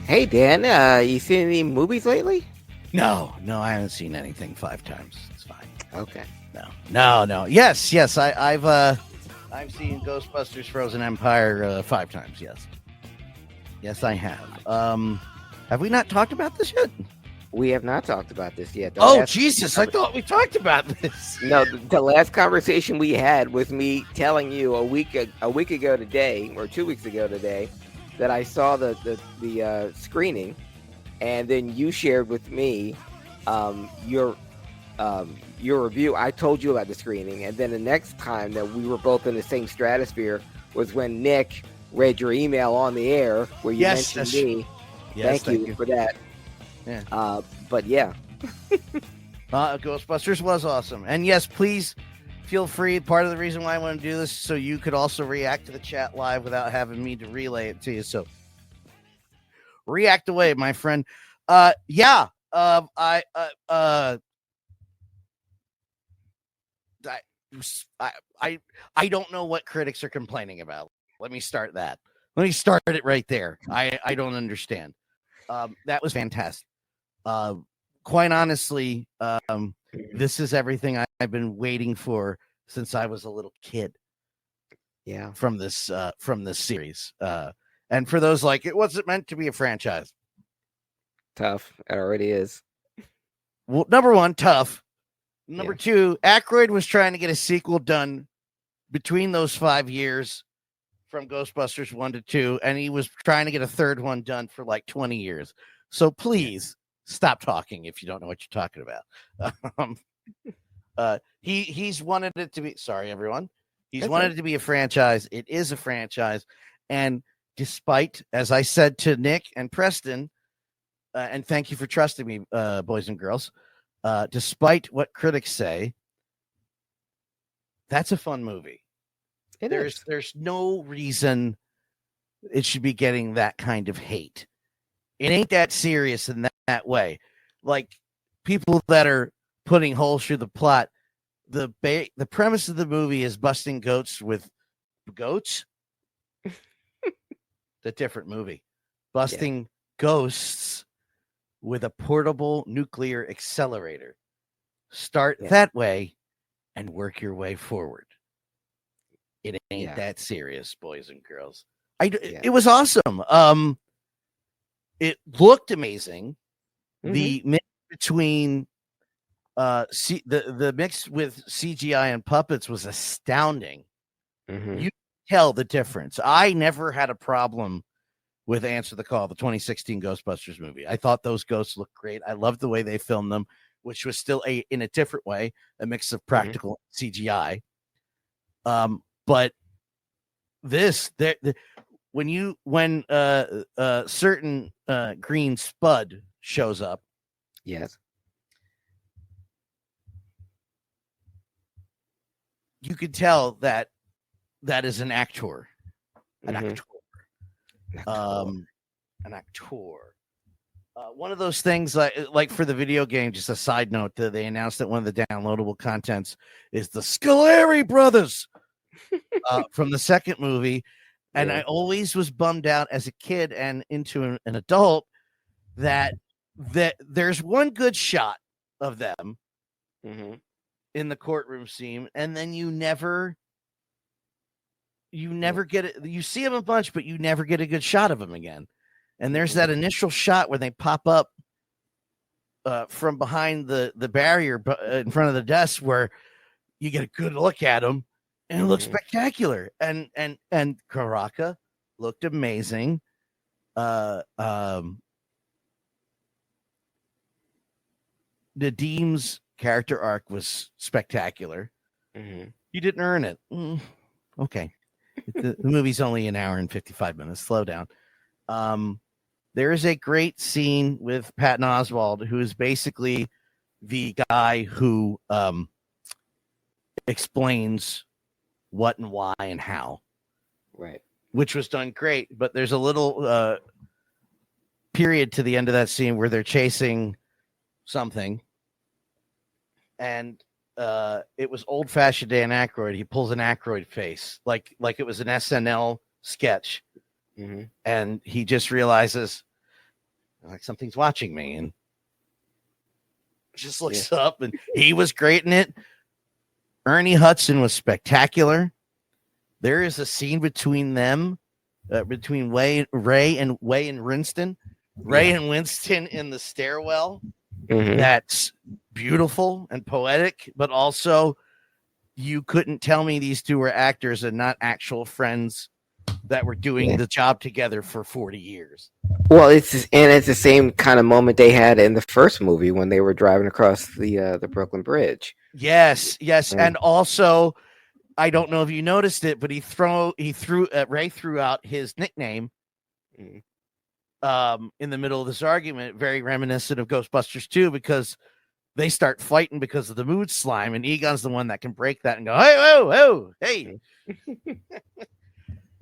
Hey Dan, you seen any movies lately? No, I haven't seen anything 5 times. It's fine. Okay. No. Yes. I've seen Ghostbusters: Frozen Empire 5 times. Yes, I have. Have we not talked about this yet? We have not talked about this yet. Jesus! I thought we talked about this. No, the last conversation we had was me telling you a week ago today, or 2 weeks ago today, that I saw the screening, and then you shared with me your review. I told you about the screening, and then the next time that we were both in the same stratosphere was when Nick read your email on the air where you mentioned me. Yes, thank you for that. Yeah. But yeah. Ghostbusters was awesome. And yes, please feel free. Part of the reason why I want to do this is so you could also react to the chat live without having me to relay it to you. So react away, my friend. I don't know what critics are complaining about. Let me start it right there. I don't understand. That was fantastic. Quite honestly, this is everything I've been waiting for since I was a little kid. Yeah. From this series. And for those like, it wasn't meant to be a franchise. Tough. It already is. Well, number one, tough. Number two, Aykroyd was trying to get a sequel done between those 5 years from Ghostbusters 1 to 2, and he was trying to get a third one done for like 20 years. So please stop talking if you don't know what you're talking about. He's wanted it to be, sorry, everyone. He's wanted it to be a franchise. It is a franchise. And despite, as I said to Nick and Preston, and thank you for trusting me, boys and girls, despite what critics say, that's a fun movie. There's no reason it should be getting that kind of hate. It ain't that serious in that way. Like, people that are putting holes through the plot, the premise of the movie is busting goats with goats. The different movie. Busting ghosts with a portable nuclear accelerator. Start that way and work your way forward. It ain't that serious, boys and girls. It was awesome. It looked amazing. Mm-hmm. The mix between the mix with CGI and puppets was astounding. Mm-hmm. You tell the difference. I never had a problem with Answer the Call, the 2016 Ghostbusters movie. I thought those ghosts looked great. I loved the way they filmed them, which was still in a different way, a mix of practical CGI. But this, when certain green Spud shows up, yes, you could tell that is an actor, an actor. One of those things like for the video game, just a side note, they announced that one of the downloadable contents is the Scoleri brothers from the second movie. And I always was bummed out as a kid and into an adult that there's one good shot of them in the courtroom scene, and then you never get it. You see them a bunch, but you never get a good shot of them again. And there's that initial shot where they pop up from behind the barrier in front of the desk, where you get a good look at them, and it looks spectacular. And Karaka looked amazing. Nadim's character arc was spectacular. You didn't earn it. Okay. The movie's only an hour and 55 minutes. Slow down. There is a great scene with Patton Oswalt, who is basically the guy who explains what and why and how. Right. Which was done great, but there's a little period to the end of that scene where they're chasing something, and it was old-fashioned Dan Aykroyd. He pulls an Aykroyd face, like it was an SNL sketch, and he just realizes like something's watching me, and just looks up, and he was great in it. Ernie Hudson was spectacular. There is a scene between them, between Ray and Winston. Ray and Winston in the stairwell. That's beautiful and poetic, but also you couldn't tell me these two were actors and not actual friends that were doing the job together for 40 years. Well, it's the same kind of moment they had in the first movie when they were driving across the Brooklyn Bridge. Yes, and also, I don't know if you noticed it, but Ray threw out his nickname in the middle of this argument, very reminiscent of Ghostbusters 2, because they start fighting because of the mood slime, and Egon's the one that can break that and go, hey, whoa, hey.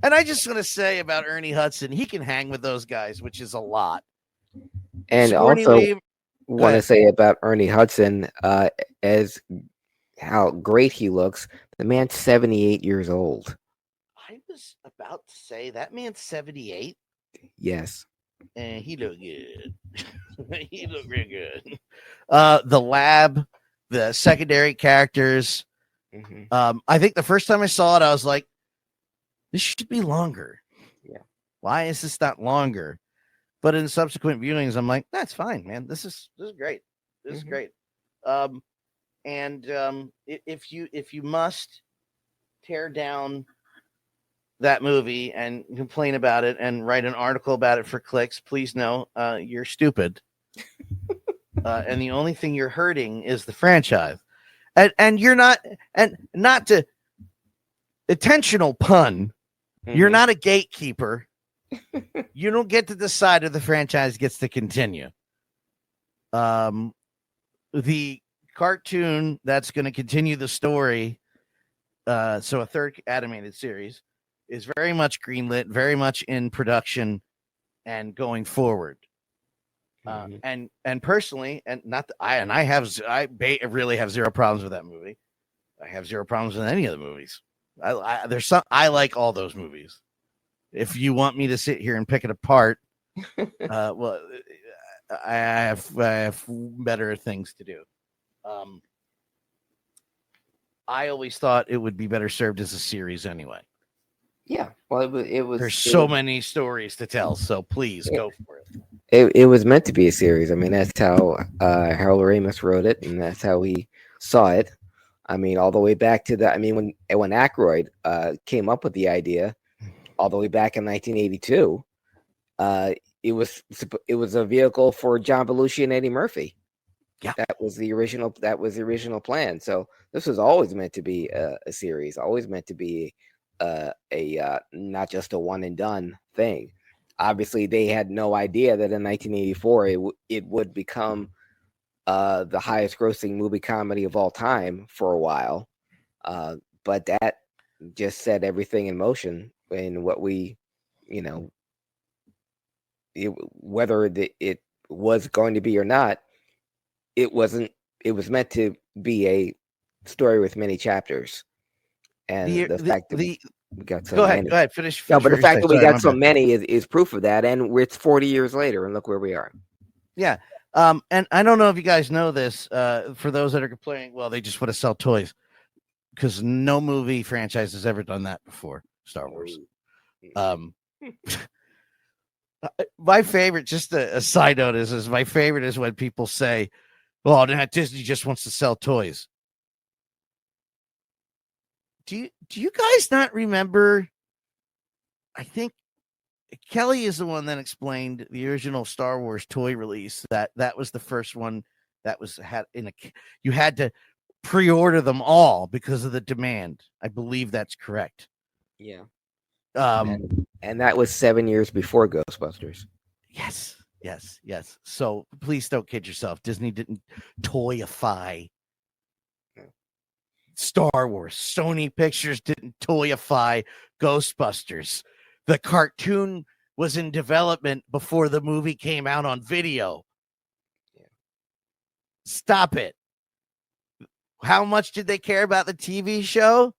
And I just want to say about Ernie Hudson, he can hang with those guys, which is a lot. And also want to say about Ernie Hudson, as how great he looks. The man's 78 years old. I was about to say that man's 78. Yes. And he looked good. He looked real good. The lab, the secondary characters. I think the first time I saw it, I was like, this should be longer. Yeah. Why is this not longer? But in subsequent viewings, I'm like, that's fine, man. This is great. This is great. If you must tear down that movie and complain about it and write an article about it for clicks, please know you're stupid. And the only thing you're hurting is the franchise. And you're not, and not to intentional pun, you're not a gatekeeper. You don't get to decide if the franchise gets to continue. The cartoon that's going to continue the story, so a third animated series, is very much greenlit, very much in production and going forward. And personally, and not I really have zero problems with that movie. I have zero problems with any of the movies. I like all those movies. If you want me to sit here and pick it apart, well, I have better things to do. I always thought it would be better served as a series anyway. Yeah, well, it was. There's so many stories to tell, so please go for it. It was meant to be a series. I mean, that's how Harold Ramis wrote it, and that's how we saw it. I mean, all the way back to when Aykroyd came up with the idea, all the way back in 1982, it was a vehicle for John Belushi and Eddie Murphy. Yeah, that was the original plan. So this was always meant to be a series, always meant to be a not just a one and done thing. Obviously, they had no idea that in 1984 it would become the highest grossing movie comedy of all time for a while. But that just set everything in motion in what we, whether it was going to be or not, it wasn't. It was meant to be a story with many chapters. And the fact that we got so many. Go ahead, finish. No, but the fact that we got so many is proof of that. And it's 40 years later, and look where we are. Yeah. And I don't know if you guys know this, for those that are complaining, well, they just want to sell toys, because no movie franchise has ever done that before. Star Wars. My favorite, just a side note, is my favorite is when people say, "Oh, Disney just wants to sell toys." Do you guys not remember? I think Kelly is the one that explained the original Star Wars toy release. That was the first one that you had to pre-order them all because of the demand. I believe that's correct. Yeah. And that was 7 years before Ghostbusters. Yes. So please don't kid yourself. Disney didn't toyify Star Wars. Sony Pictures didn't toyify Ghostbusters. The cartoon was in development before the movie came out on video. Yeah. Stop it. How much did they care about the TV show?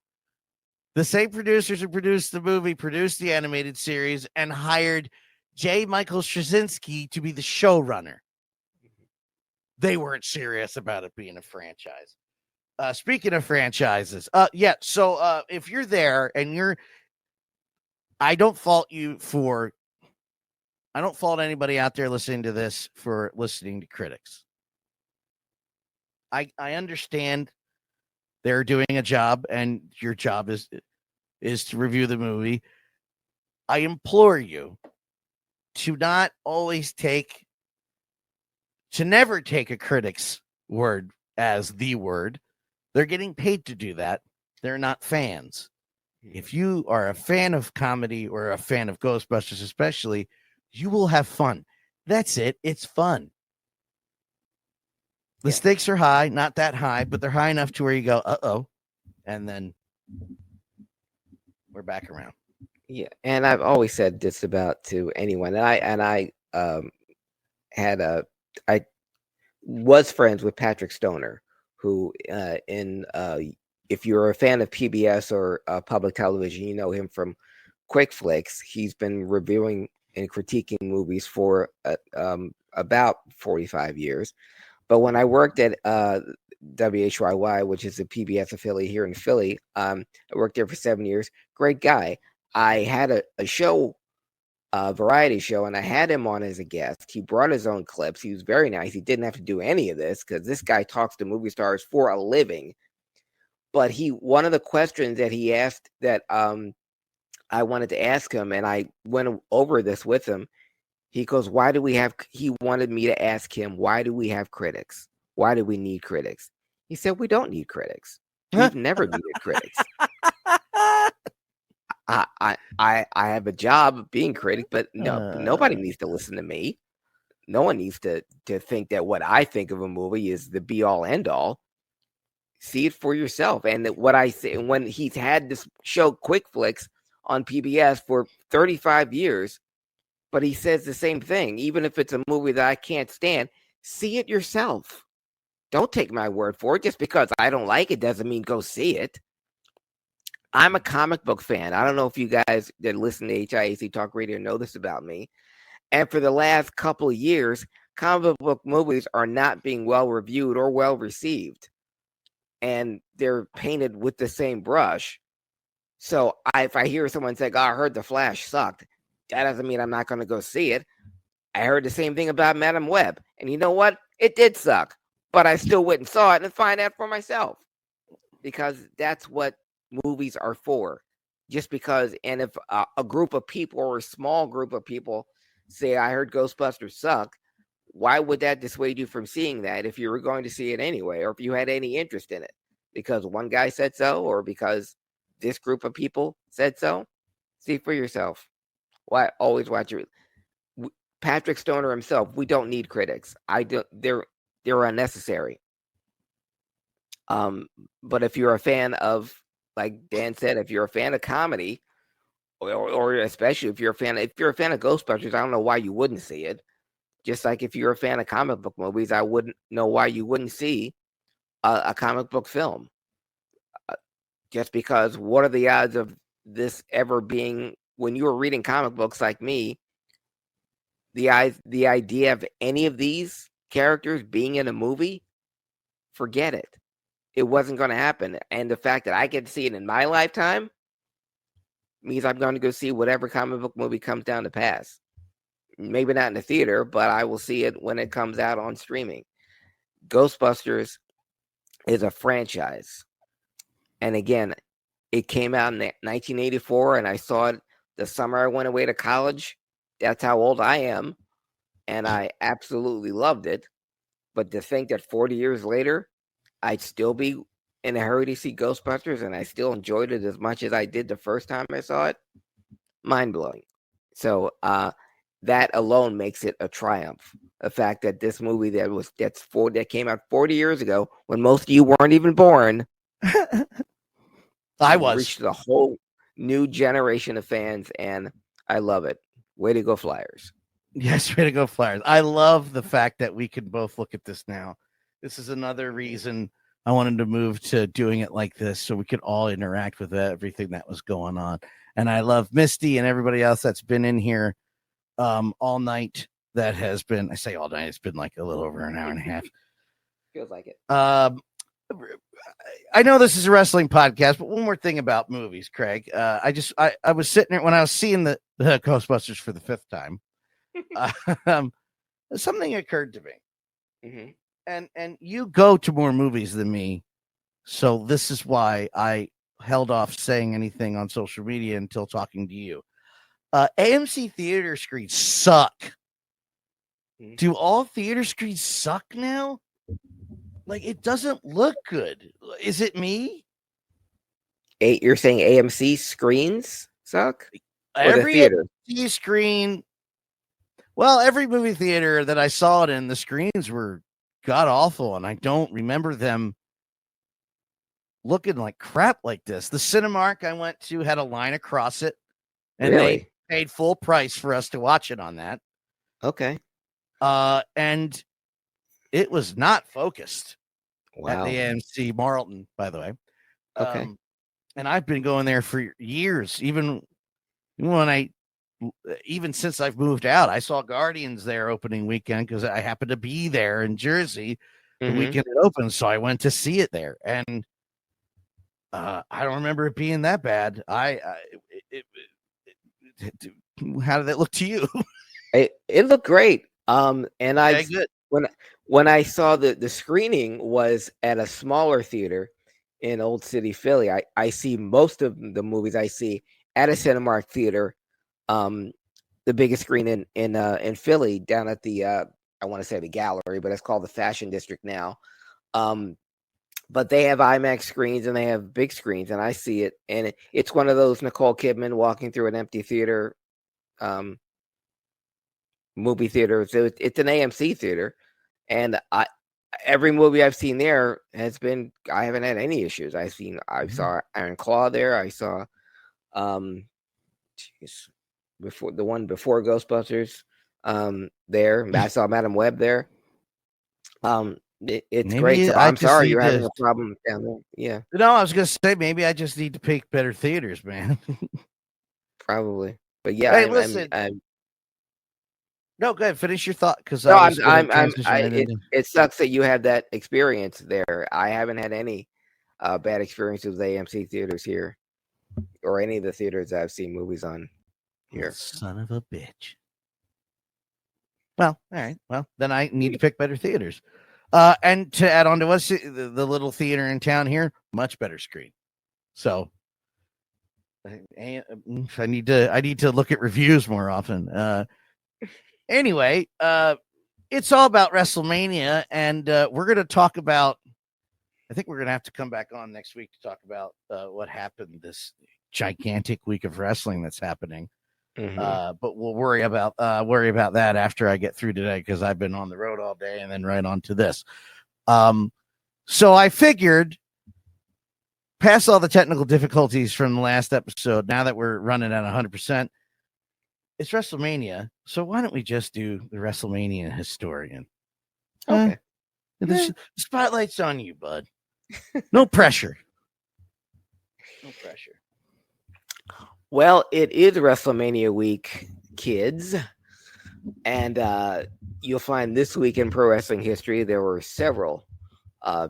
The same producers who produced the movie produced the animated series and hired J. Michael Straczynski to be the showrunner. They weren't serious about it being a franchise. Speaking of franchises, so if you're there and I don't fault anybody out there listening to this for listening to critics. I understand they're doing a job and your job is to review the movie. I implore you to never take a critic's word as the word. They're getting paid to do that. They're not fans. If you are a fan of comedy or a fan of Ghostbusters, especially, you will have fun. That's it. It's fun. The stakes are high, not that high, but they're high enough to where you go, uh-oh. And then we're back around. Yeah. And I've always said this about to anyone. And I was friends with Patrick Stoner, who if you're a fan of PBS or public television, you know him from Quick Flicks. He's been reviewing and critiquing movies for about 45 years. But when I worked at WHYY, which is a PBS affiliate here in Philly, I worked there for 7 years. Great guy. I had a show, a variety show, and I had him on as a guest. He brought his own clips. He was very nice. He didn't have to do any of this because this guy talks to movie stars for a living. But one of the questions that he asked that I wanted to ask him, and I went over this with him. He goes, he wanted me to ask him, why do we have critics? Why do we need critics? He said, we don't need critics. We've never needed critics. I have a job of being critic, but nobody needs to listen to me. No one needs to think that what I think of a movie is the be all end all. See it for yourself. And what I say, when he's had this show Quick Flicks on PBS for 35 years, but he says the same thing. Even if it's a movie that I can't stand, see it yourself. Don't take my word for it. Just because I don't like it doesn't mean go see it. I'm a comic book fan. I don't know if you guys that listen to HIAC Talk Radio know this about me. And for the last couple of years, comic book movies are not being well reviewed or well received. And they're painted with the same brush. So if I hear someone say, I heard The Flash sucked, that doesn't mean I'm not going to go see it. I heard the same thing about Madam Web. And you know what? It did suck. But I still went and saw it and find out for myself. Because that's what movies are for. Just because, and if a group of people or a small group of people say, I heard Ghostbusters suck, why would that dissuade you from seeing that if you were going to see it anyway, or if you had any interest in it? Because one guy said so, or because this group of people said so? See for yourself. Why always watch it? Patrick Stoner himself, we don't need critics. They're unnecessary. But if you're a fan of, like Dan said, if you're a fan of comedy, or especially if you're a fan of Ghostbusters, I don't know why you wouldn't see it. Just like if you're a fan of comic book movies, I wouldn't know why you wouldn't see a comic book film. Just because, what are the odds of this ever being, when you were reading comic books like me, the idea of any of these characters being in a movie, forget it. It wasn't going to happen. And the fact that I get to see it in my lifetime means I'm going to go see whatever comic book movie comes down to pass. Maybe not in the theater, but I will see it when it comes out on streaming. Ghostbusters is a franchise. And again, it came out in 1984, and I saw it the summer I went away to college. That's how old I am. And I absolutely loved it. But to think that 40 years later, I'd still be in a hurry to see Ghostbusters, and I still enjoyed it as much as I did the first time I saw it, mind-blowing. So that alone makes it a triumph. The fact that this movie that came out 40 years ago, when most of you weren't even born, I was, reached a whole new generation of fans, and I love it. Way to go, Flyers. Yes, way to go, Flyers. I love the fact that we can both look at this now. This is another reason I wanted to move to doing it like this, so we could all interact with everything that was going on. And I love Misty and everybody else that's been in here all night. That has been, I say all night, it's been like a little over an hour and a half. Feels like it. I know this is a wrestling podcast, but one more thing about movies, Craig. I was sitting there when I was seeing the Ghostbusters for the 5th time. Something occurred to me. And you go to more movies than me, so this is why I held off saying anything on social media until talking to you. AMC theater screens suck. Do all theater screens suck now? Like, it doesn't look good. Is it me? You're saying AMC screens suck? Every AMC screen. Well, every movie theater that I saw it in, the screens were god awful, and I don't remember them looking like crap like this. The Cinemark I went to had a line across it, and they paid full price for us to watch it on that. Okay. And it was not focused at the AMC Marlton, by the way. Okay. And I've been going there for years, even since I've moved out. I saw Guardians there opening weekend because I happened to be there in Jersey the weekend it opened, so I went to see it there. And I don't remember it being that bad. How did that look to you? It looked great. And good. when I saw the screening was at a smaller theater in Old City, Philly. I see most of the movies I see at a Cinemark theater. The biggest screen in Philly, down at the I want to say the Gallery, but it's called the Fashion District now. But they have IMAX screens and they have big screens, and I see it, and it's one of those Nicole Kidman walking through an empty theater movie theater. So it's an AMC theater, and every movie I've seen there has been, I haven't had any issues. I saw Iron Claw there. I saw before Ghostbusters there. I saw Madam Web there. It's maybe great. So I'm sorry you're having a problem down there. Yeah. No, I was gonna say maybe I just need to pick better theaters, man. Probably, but yeah. Hey, listen. No, go ahead. Finish your thought, because it sucks that you had that experience there. I haven't had any bad experiences with AMC theaters here, or any of the theaters I've seen movies on here. Son of a bitch. Well, all right. Well, then I need to pick better theaters. And to add on to us, the little theater in town here, much better screen. So I need to look at reviews more often. Anyway, it's all about WrestleMania, and we're going to talk about, I think we're going to have to come back on next week to talk about what happened this gigantic week of wrestling that's happening. But we'll worry about that after I get through today, because I've been on the road all day and then right on to this. So I figured, past all the technical difficulties from the last episode, now that we're running at 100%, it's WrestleMania. So why don't we just do the WrestleMania historian? Okay. The spotlight's on you, bud. No pressure. No pressure. Well, it is WrestleMania week, kids. And you'll find this week in pro wrestling history, there were several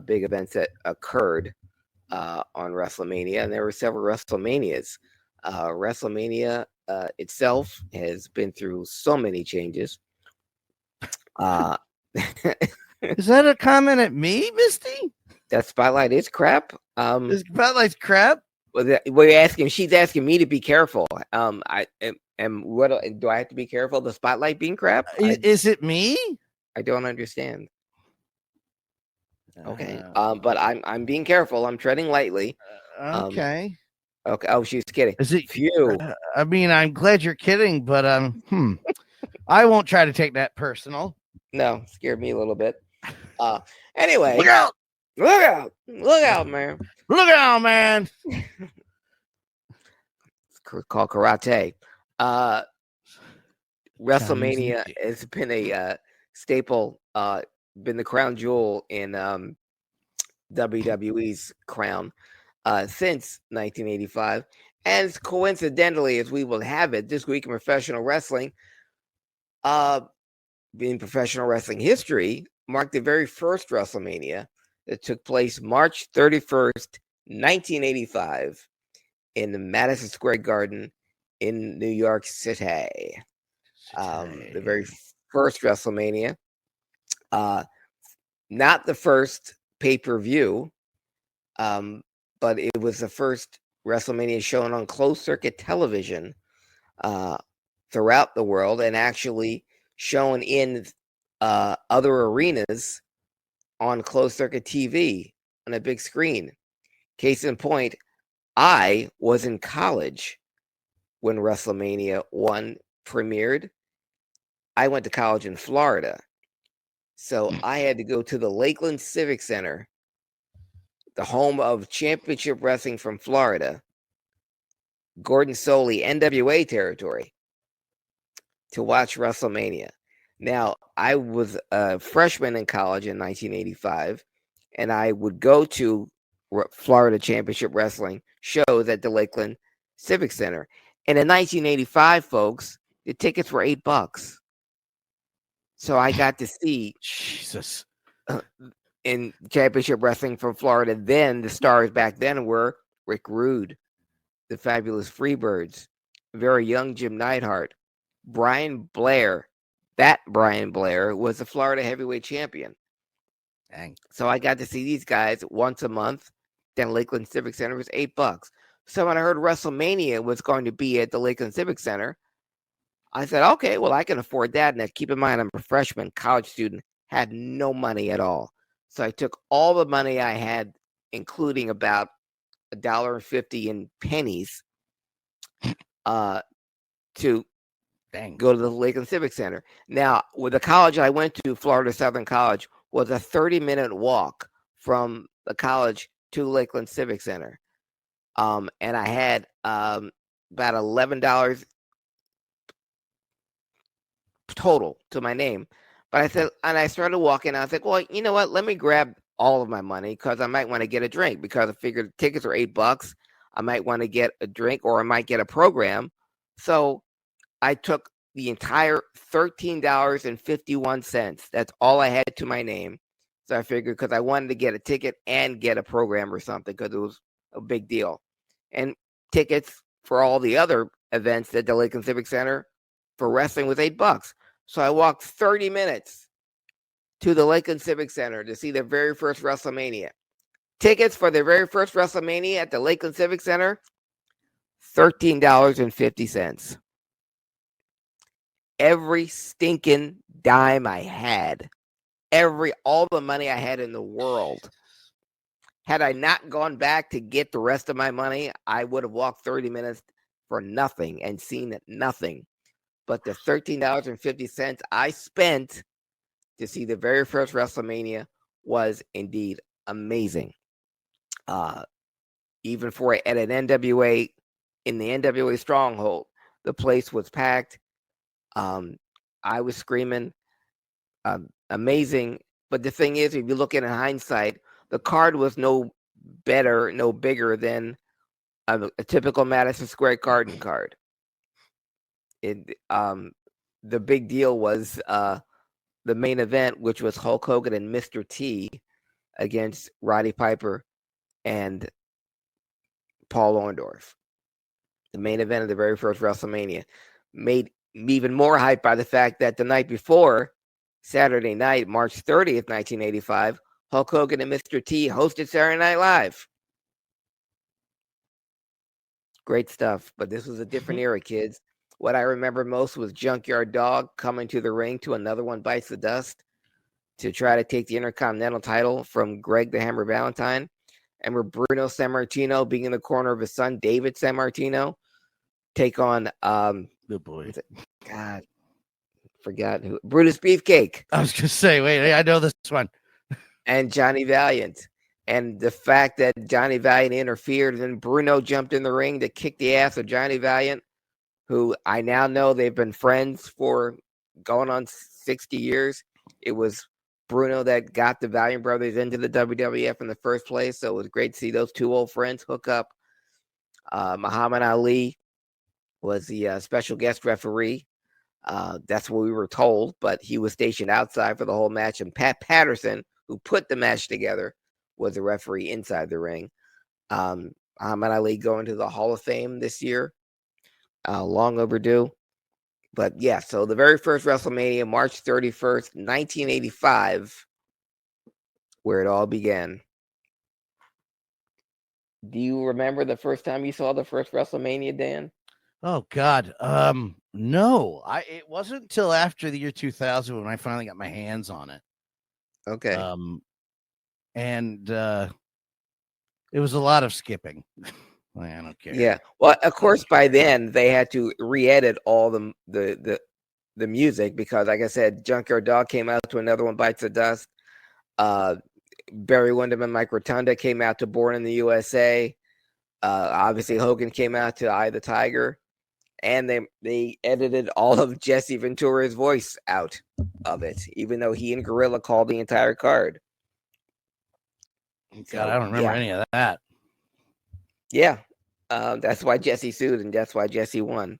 big events that occurred on WrestleMania, and there were several WrestleManias. WrestleMania itself has been through so many changes. Is that a comment at me, Misty? That spotlight is crap. This spotlight's crap? We're asking. She's asking me to be careful. What do I have to be careful? The spotlight being crap? Is it me? I don't understand. Okay. But I'm being careful. I'm treading lightly. Okay. Okay. Oh, she's kidding. Is it Phew? I mean, I'm glad you're kidding, but I won't try to take that personal. No, scared me a little bit. Anyway, look out! Look out! Look out, man! Look out, man! It's called karate. WrestleMania has been a staple, been the crown jewel in WWE's crown since 1985. And coincidentally, as we will have it, this week in professional wrestling, In professional wrestling history, marked the very first WrestleMania that took place March 31st, 1985, in the Madison Square Garden in New York City. The very first WrestleMania. Not the first pay-per-view, but it was the first WrestleMania shown on closed circuit television throughout the world, and actually shown in other arenas on closed circuit TV on a big screen. Case in point, I was in college when WrestleMania 1 premiered. I went to college in Florida. So I had to go to the Lakeland Civic Center, the home of championship wrestling from Florida, Gordon Soley, NWA territory, to watch WrestleMania. Now, I was a freshman in college in 1985, and I would go to Florida Championship Wrestling shows at the Lakeland Civic Center. And in 1985, folks, the tickets were $8. So I got to see Jesus in championship wrestling from Florida. Then the stars back then were Rick Rude, the Fabulous Freebirds, very young Jim Neidhart, Brian Blair. That Brian Blair was the Florida heavyweight champion. Dang. So I got to see these guys once a month. Then Lakeland Civic Center was $8. So when I heard WrestleMania was going to be at the Lakeland Civic Center, I said, okay, well, I can afford that. And keep in mind, I'm a freshman, college student, had no money at all. So I took all the money I had, including about $1.50 in pennies, to go to the Lakeland Civic Center. Now, with the college I went to, Florida Southern College, was a 30-minute walk from the college to Lakeland Civic Center. And I had about $11 total to my name. But I said, and I started walking. I was like, well, you know what? Let me grab all of my money because I might want to get a drink, because I figured tickets are $8. I might want to get a drink, or I might get a program. So I took the entire $13.51. That's all I had to my name. So I figured, because I wanted to get a ticket and get a program or something, because it was a big deal. And tickets for all the other events at the Lakeland Civic Center for wrestling was $8. So I walked 30 minutes to the Lakeland Civic Center to see the very first WrestleMania. Tickets for the very first WrestleMania at the Lakeland Civic Center, $13.50. Every stinking dime I had, all the money I had in the world. Had I not gone back to get the rest of my money, I would have walked 30 minutes for nothing and seen nothing. But the $13.50 I spent to see the very first WrestleMania was indeed amazing. Even for at an NWA, in the NWA Stronghold, the place was packed. I was screaming, amazing. But the thing is, if you look at it in hindsight, the card was no bigger than a typical Madison Square Garden card. The big deal was the main event, which was Hulk Hogan and Mr. T against Roddy Piper and Paul Orndorff. The main event of the very first WrestleMania, made me even more hyped by the fact that the night before, Saturday night, March 30th, 1985, Hulk Hogan and Mr. T hosted Saturday Night Live. Great stuff. But this was a different era, kids. What I remember most was Junkyard Dog coming to the ring to Another One Bites the Dust to try to take the Intercontinental title from Greg the Hammer Valentine. And where Bruno Sammartino, being in the corner of his son, David Sammartino, take on good boy. God, forgot who. Brutus Beefcake. I was gonna say, wait, I know this one. And Johnny Valiant. And the fact that Johnny Valiant interfered, and then Bruno jumped in the ring to kick the ass of Johnny Valiant, who I now know they've been friends for going on 60 years. It was Bruno that got the Valiant brothers into the WWF in the first place. So it was great to see those two old friends hook up. Muhammad Ali was the special guest referee. That's what we were told, but he was stationed outside for the whole match. And Pat Patterson, who put the match together, was the referee inside the ring. Muhammad Ali going to the Hall of Fame this year. Long overdue. But yeah, so the very first WrestleMania, March 31st, 1985, where it all began. Do you remember the first time you saw the first WrestleMania, Dan? Oh God, no. It wasn't until after the year 2000 when I finally got my hands on it. Okay. And it was a lot of skipping. I don't care. Yeah. Well, of course, by then they had to re-edit all the music because, like I said, Junkyard Dog came out to Another One Bites the Dust. Barry Windham and Mike Rotunda came out to Born in the USA. Obviously, Hogan came out to Eye of the Tiger. And they edited all of Jesse Ventura's voice out of it, even though he and Gorilla called the entire card. God, I don't remember any of that. Yeah. That's why Jesse sued, and that's why Jesse won.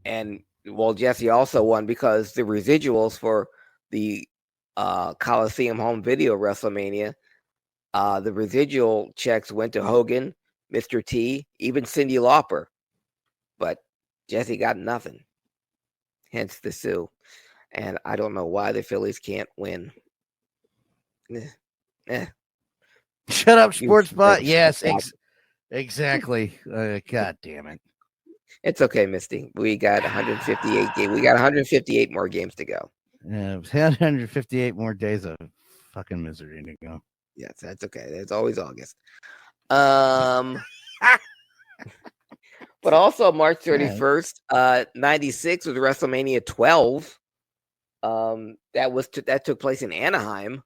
And well, Jesse also won because the residuals for the Coliseum home video WrestleMania, the residual checks went to Hogan, Mr. T, even Cyndi Lauper. But Jesse got nothing. Hence the sue. And I don't know why the Phillies can't win. Shut up, sports bot. Yes, exactly. God damn it. It's okay, Misty. We got 158 games. We got 158 more games to go. Yeah, 158 more days of fucking misery to go. Yes, that's okay. It's always August. But also March 31st, 96 was WrestleMania 12. That took place in Anaheim.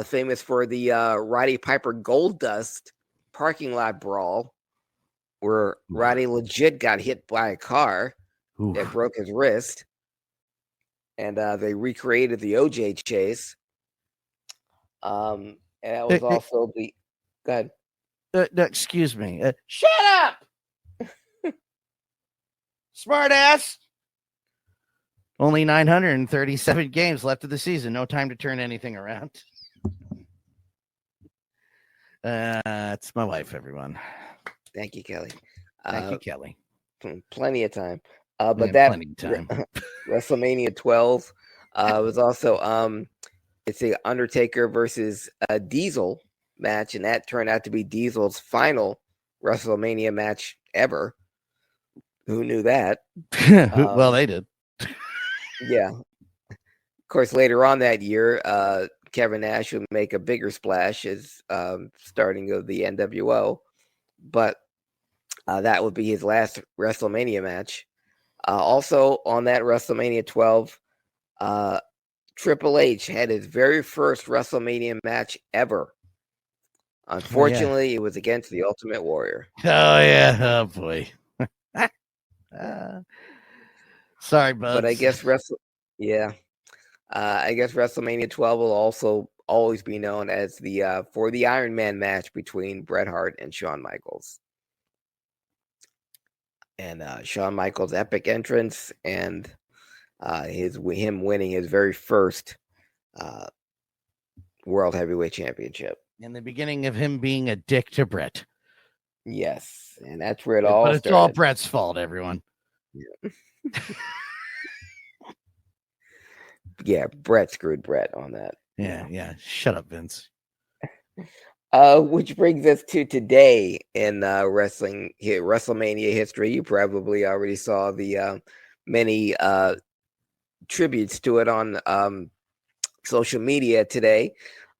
Famous for the Roddy Piper Goldust parking lot brawl, where Roddy legit got hit by a car that broke his wrist, and they recreated the OJ chase. And that was also the. Go ahead. No, excuse me. Shut up, smart ass. Only 937 games left of the season. No time to turn anything around. It's my wife, everyone. Thank you, Kelly. Thank you, Kelly. Plenty of time. But that time. WrestleMania 12 was also it's the Undertaker versus Diesel match, and that turned out to be Diesel's final WrestleMania match ever. Who knew that? Well, they did. Yeah. Of course, later on that year, Kevin Nash would make a bigger splash as starting of the NWO, but that would be his last WrestleMania match. Also on that WrestleMania 12, Triple H had his very first WrestleMania match ever. Unfortunately, it was against the Ultimate Warrior. Oh, yeah. Oh, boy. Sorry, buds. But I guess I guess WrestleMania 12 will also always be known as the for the Iron Man match between Bret Hart and Shawn Michaels. And Shawn Michaels' epic entrance and him winning his very first World Heavyweight Championship. In the beginning of him being a dick to Bret. Yes, and that's where it all started. But it's all Bret's fault, everyone. Yeah. Yeah, Bret screwed Bret on that. Yeah. Shut up, Vince. Which brings us to today in WrestleMania history. You probably already saw the many tributes to it on social media today.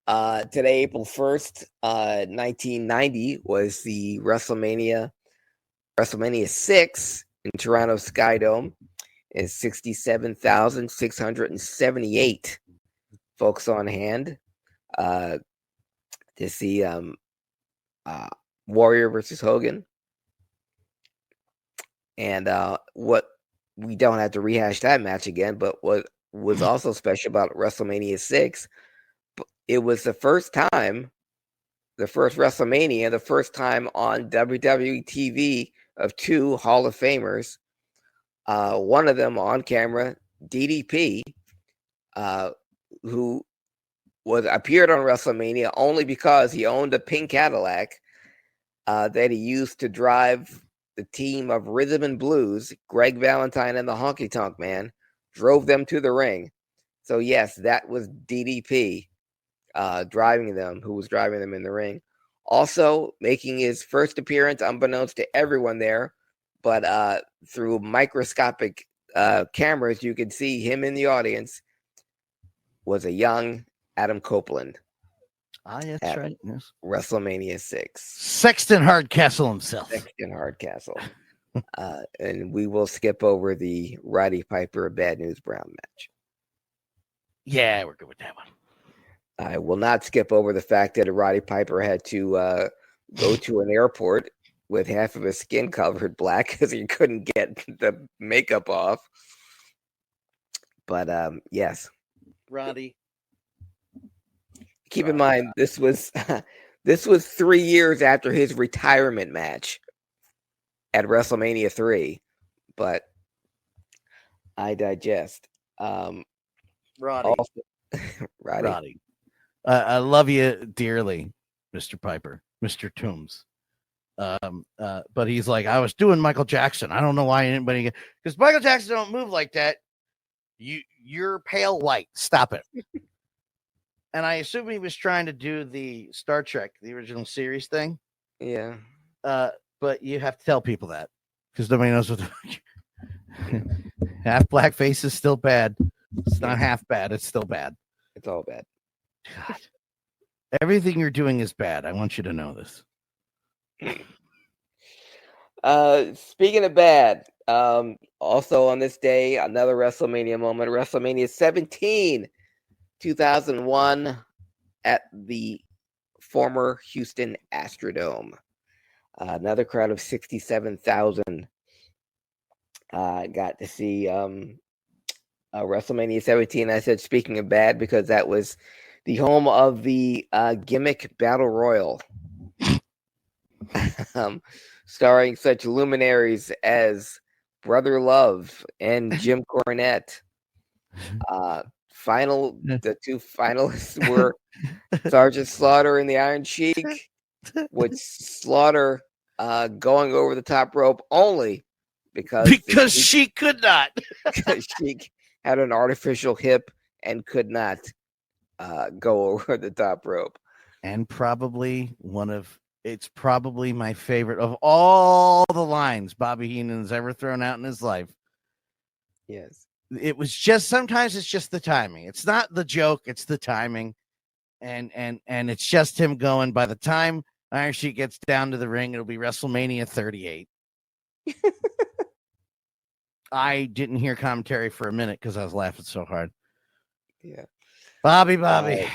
Today, April 1st, 1990, was the WrestleMania 6 in Toronto Skydome. Is 67,678 folks on hand to see Warrior versus Hogan. And what we don't have to rehash that match again, but what was also special about WrestleMania 6, it was the first time, the first WrestleMania, the first time on WWE TV of two Hall of Famers One of them on camera, DDP, who appeared on WrestleMania only because he owned a pink Cadillac that he used to drive the team of Rhythm and Blues, Greg Valentine and the Honky Tonk Man, drove them to the ring. So yes, that was DDP who was driving them in the ring. Also making his first appearance, unbeknownst to everyone there, but through microscopic cameras, you could see him in the audience, was a young Adam Copeland. That's right. Yes. WrestleMania 6. Sexton Hardcastle himself. Sexton Hardcastle. And we will skip over the Roddy Piper Bad News Brown match. Yeah, we're good with that one. I will not skip over the fact that Roddy Piper had to go to an airport with half of his skin covered black because he couldn't get the makeup off. But yes. Roddy. Keep in mind, this was 3 years after his retirement match at WrestleMania 3. But I digest. Roddy. Roddy. I love you dearly, Mr. Piper, Mr. Toombs. But he's like, I was doing Michael Jackson. I don't know why anybody, because Michael Jackson don't move like that. You're pale white. Stop it. And I assume he was trying to do the Star Trek, the original series thing. Yeah. But you have to tell people that because nobody knows what half blackface is still bad. It's not half bad. It's still bad. It's all bad. God. Everything you're doing is bad. I want you to know this. Speaking of bad, also on this day, another WrestleMania moment, WrestleMania 17, 2001 at the former Houston Astrodome. Another crowd of 67,000 got to see WrestleMania 17. I said, speaking of bad, because that was the home of the gimmick Battle Royal. Starring such luminaries as Brother Love and Jim Cornette. The two finalists were Sergeant Slaughter and the Iron Sheik, with Slaughter going over the top rope only because she could not. Because Sheik had an artificial hip and could not go over the top rope. And it's probably my favorite of all the lines Bobby Heenan's ever thrown out in his life. Yes. It was just, sometimes it's just the timing. It's not the joke, it's the timing. And it's just him going, by the time Iron Sheik gets down to the ring, it'll be WrestleMania 38. I didn't hear commentary for a minute because I was laughing so hard. Yeah. Bobby. Bobby.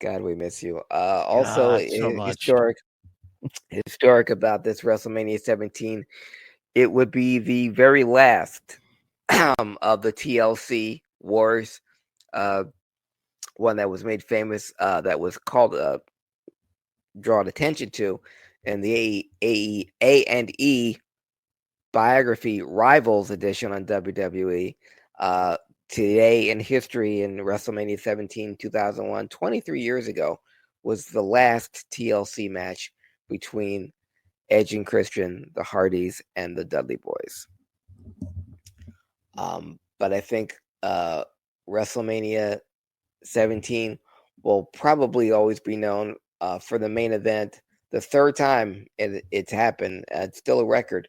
God, we miss you. Also, so historic about this WrestleMania 17. It would be the very last of the TLC wars. One that was made famous, that was called drawn attention to, and the A&E biography Rivals edition on WWE. Today in history, in WrestleMania 17, 2001, 23 years ago, was the last TLC match between Edge and Christian, the Hardys, and the Dudley Boys. But I think WrestleMania 17 will probably always be known for the main event. The third time it's happened. It's still a record.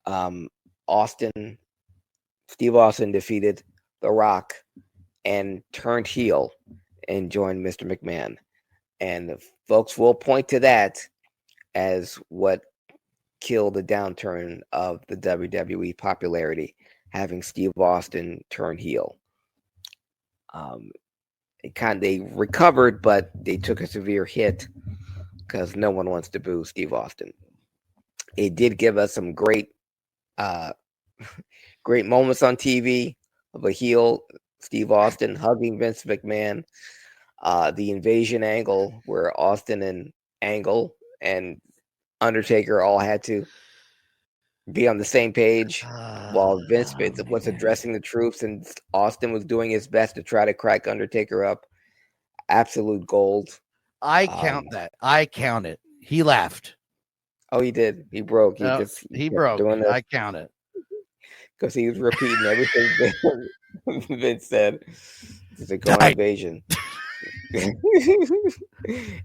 Steve Austin defeated The Rock and turned heel and joined Mr. McMahon. And folks will point to that as what killed the downturn of the WWE popularity, having Steve Austin turn heel. They recovered, but they took a severe hit because no one wants to boo Steve Austin. It did give us some great moments on TV of a heel Steve Austin hugging Vince McMahon. The invasion angle where Austin and Angle and Undertaker all had to be on the same page while Vince was Man. addressing the troops and Austin was doing his best to try to crack Undertaker up. Absolute gold. I count that. I count it. He laughed. Oh, he did. He broke. He He kept broke. doing it I count it. because he was repeating everything Vince said. It's a going invasion.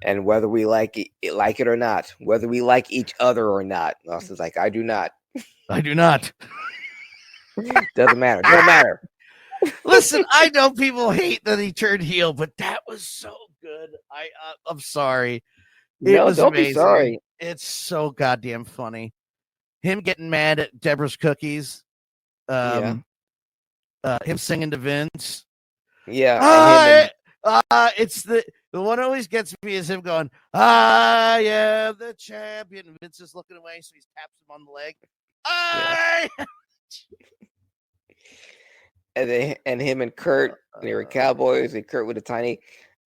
And whether we like it or not, whether we like each other or not, Austin's like, I do not. I do not. Doesn't matter. Don't matter. Listen, I know people hate that he turned heel, but that was so good. I'm sorry. It was don't amazing. be sorry. It's so goddamn funny. Him getting mad at Deborah's cookies. Him singing to Vince. Yeah. It's the one that always gets me is him going, I am the champion. And Vince is looking away, so he taps him on the leg. And him and Kurt, they were cowboys, and Kurt with a tiny.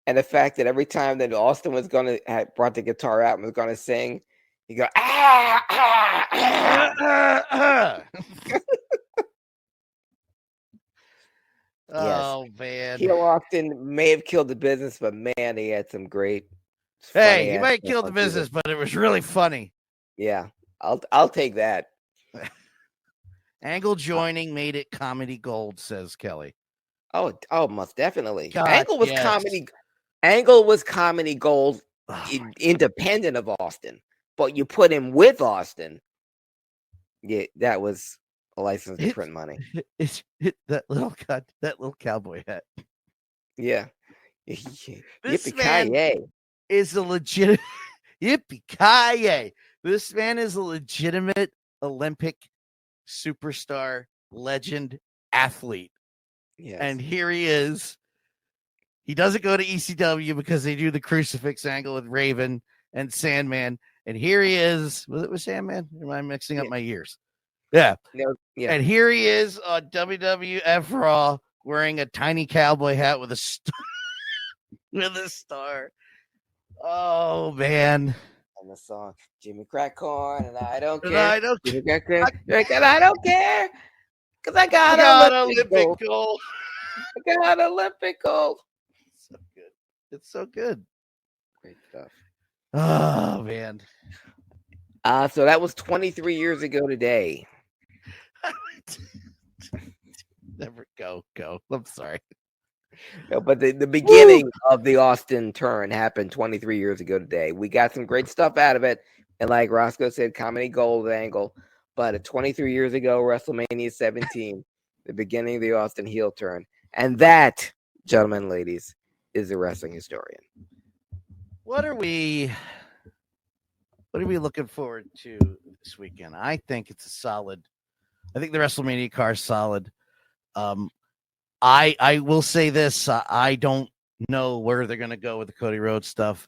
And the fact that every time that Austin was brought the guitar out and was gonna sing, he go Oh man, heel Austin may have killed the business, but man, he had some great. Hey, he might kill the business, but it was really funny. Yeah, I'll take that. Angle joining made it comedy gold, says Kelly. Oh, most definitely. God, Angle was comedy. Angle was comedy gold, independent of Austin. But you put him with Austin, yeah, that was a license to print money. That little cowboy hat. Yeah. This man is a legitimate yippee-ki-yay. This man is a legitimate Olympic superstar, legend, athlete. Yes. And here he is. He doesn't go to ECW because they do the crucifix angle with Raven and Sandman. And here he is. Was it with Sandman? Am I mixing up my years? Yeah. No, yeah. And here he is on WWF Raw wearing a tiny cowboy hat with a star. Oh, man. And the song, Jimmy Crack Corn, and I don't care. I don't care. And I don't care. Because I got Olympic gold. I got Olympic gold. So good. It's so good. Great stuff. Oh, man. So that was 23 years ago today. Never go. I'm sorry. No, but the beginning of the Austin turn happened 23 years ago today. We got some great stuff out of it. And like Roscoe said, comedy gold angle. But 23 years ago, WrestleMania 17, the beginning of the Austin heel turn. And that, gentlemen and ladies, is the wrestling historian. What are we looking forward to this weekend? I think it's I think the WrestleMania car is solid. I will say this. I don't know where they're going to go with the Cody Rhodes stuff.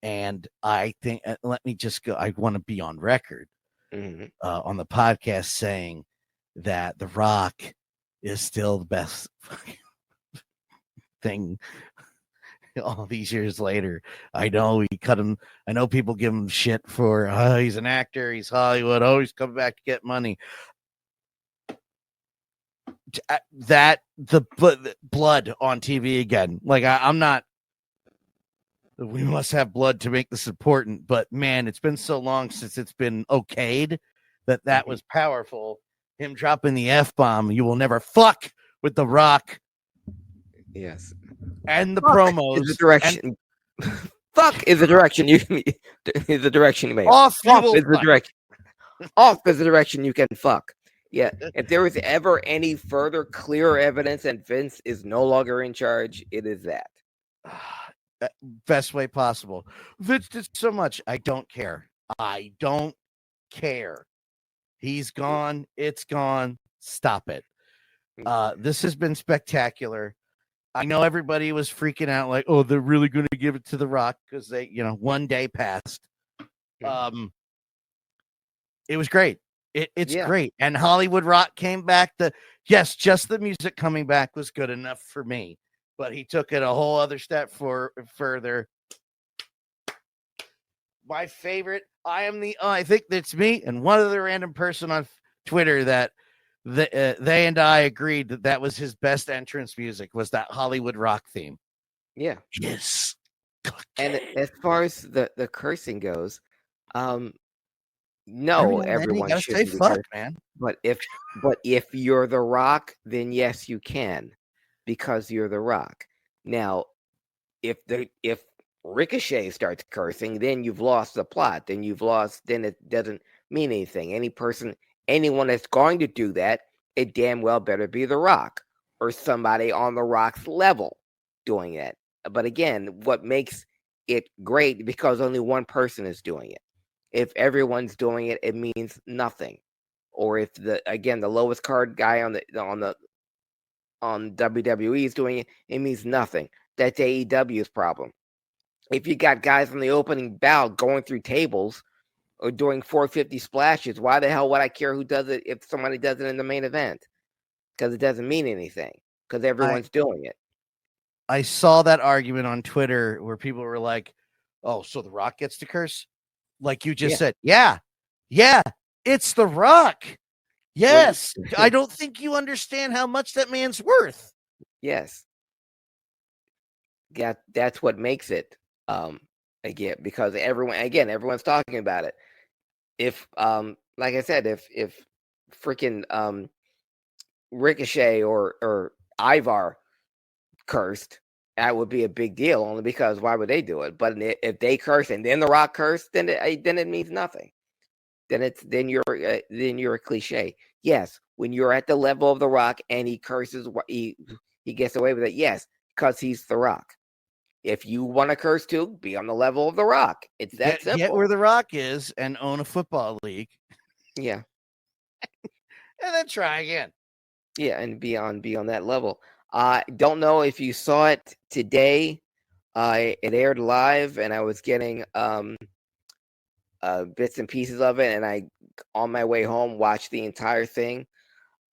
And I think, let me just go. I want to be on record on the podcast saying that The Rock is still the best thing all these years later. I know we cut him. I know people give him shit for, he's an actor. He's Hollywood. He's coming back to get money. That the blood on TV again. Like I'm not. We must have blood to make this important, but man, it's been so long since it's been okayed that was powerful. Him dropping the F-bomb. You will never fuck with The Rock. Yes, and the promos. Is the direction. Fuck is the direction you make. Off is the direction. Off is the direction you can fuck. Yeah, if there was ever any further clear evidence that Vince is no longer in charge, it is that. Best way possible. Vince did so much. I don't care. I don't care. He's gone. It's gone. Stop it. This has been spectacular. I know everybody was freaking out like, oh, they're really going to give it to The Rock because they, one day passed. It was great. It's great. And Hollywood Rock came back. Just the music coming back was good enough for me. But he took it a whole other step further. My favorite, I think that's me and one other random person on Twitter that they and I agreed that was his best entrance music, was that Hollywood rock theme. Yeah. Yes. And as far as the cursing goes, no, everyone gotta say shouldn't be fuck, cursed. man. But if you're The Rock, then yes, you can, because you're The Rock. Now, if Ricochet starts cursing, then you've lost the plot. Then it doesn't mean anything. Anyone that's going to do that, it damn well better be The Rock or somebody on The Rock's level doing it. But again, what makes it great, because only one person is doing it. If everyone's doing it, it means nothing. Or if the lowest card guy on WWE is doing it, it means nothing. That's AEW's problem. If you got guys on the opening bout going through tables or doing 450 splashes, why the hell would I care who does it if somebody does it in the main event? Because it doesn't mean anything, because everyone's doing it. I saw that argument on Twitter where people were like, oh, so The Rock gets to curse? Like you just said. Yeah, it's The Rock. Yes. I don't think you understand how much that man's worth. Yes. Yeah, that's what makes it. Again, because everyone's talking about it. If like I said, if freaking Ricochet or Ivar cursed, that would be a big deal, only because why would they do it? But if they curse and then The Rock cursed, then it means nothing. Then you're a cliche. Yes, when you're at the level of The Rock and he curses, he gets away with it. Yes, because he's The Rock. If you want to curse too, be on the level of The Rock. It's that simple. Get where The Rock is and own a football league. Yeah. And then try again. Yeah, and be on that level. I don't know if you saw it today. It aired live, and I was getting bits and pieces of it, and I, on my way home, watched the entire thing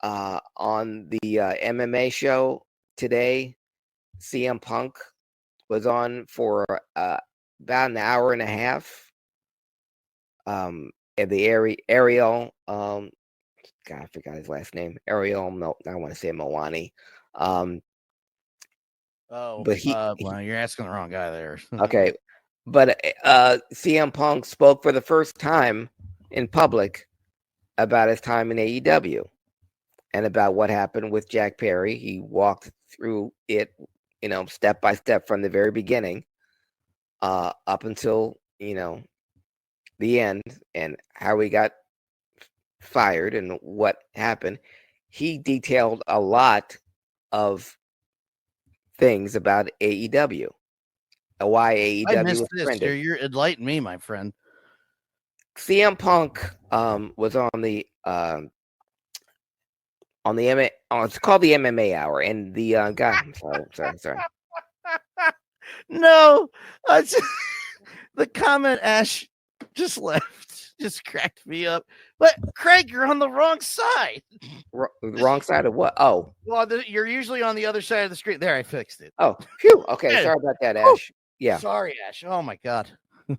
on the MMA show today. CM Punk was on for about an hour and a half. And the Ariel, God, I forgot his last name. Ariel, no, I want to say Milani. But well, you're asking the wrong guy there. Okay, but CM Punk spoke for the first time in public about his time in AEW and about what happened with Jack Perry. He walked through it, step by step from the very beginning up until, the end, and how he got fired and what happened. He detailed a lot of things about AEW, why AEW I missed was this. trending. You're enlighten me, my friend. CM Punk was on the MMA. It's called the MMA Hour, and the guy. I'm sorry. No, the comment Ash just left just cracked me up. But Craig, you're on the wrong side. Wrong side of what? Oh, well, you're usually on the other side of the screen. There, I fixed it. Oh, phew. Okay, sorry about that, Ash. Yeah, sorry, Ash. Oh my God,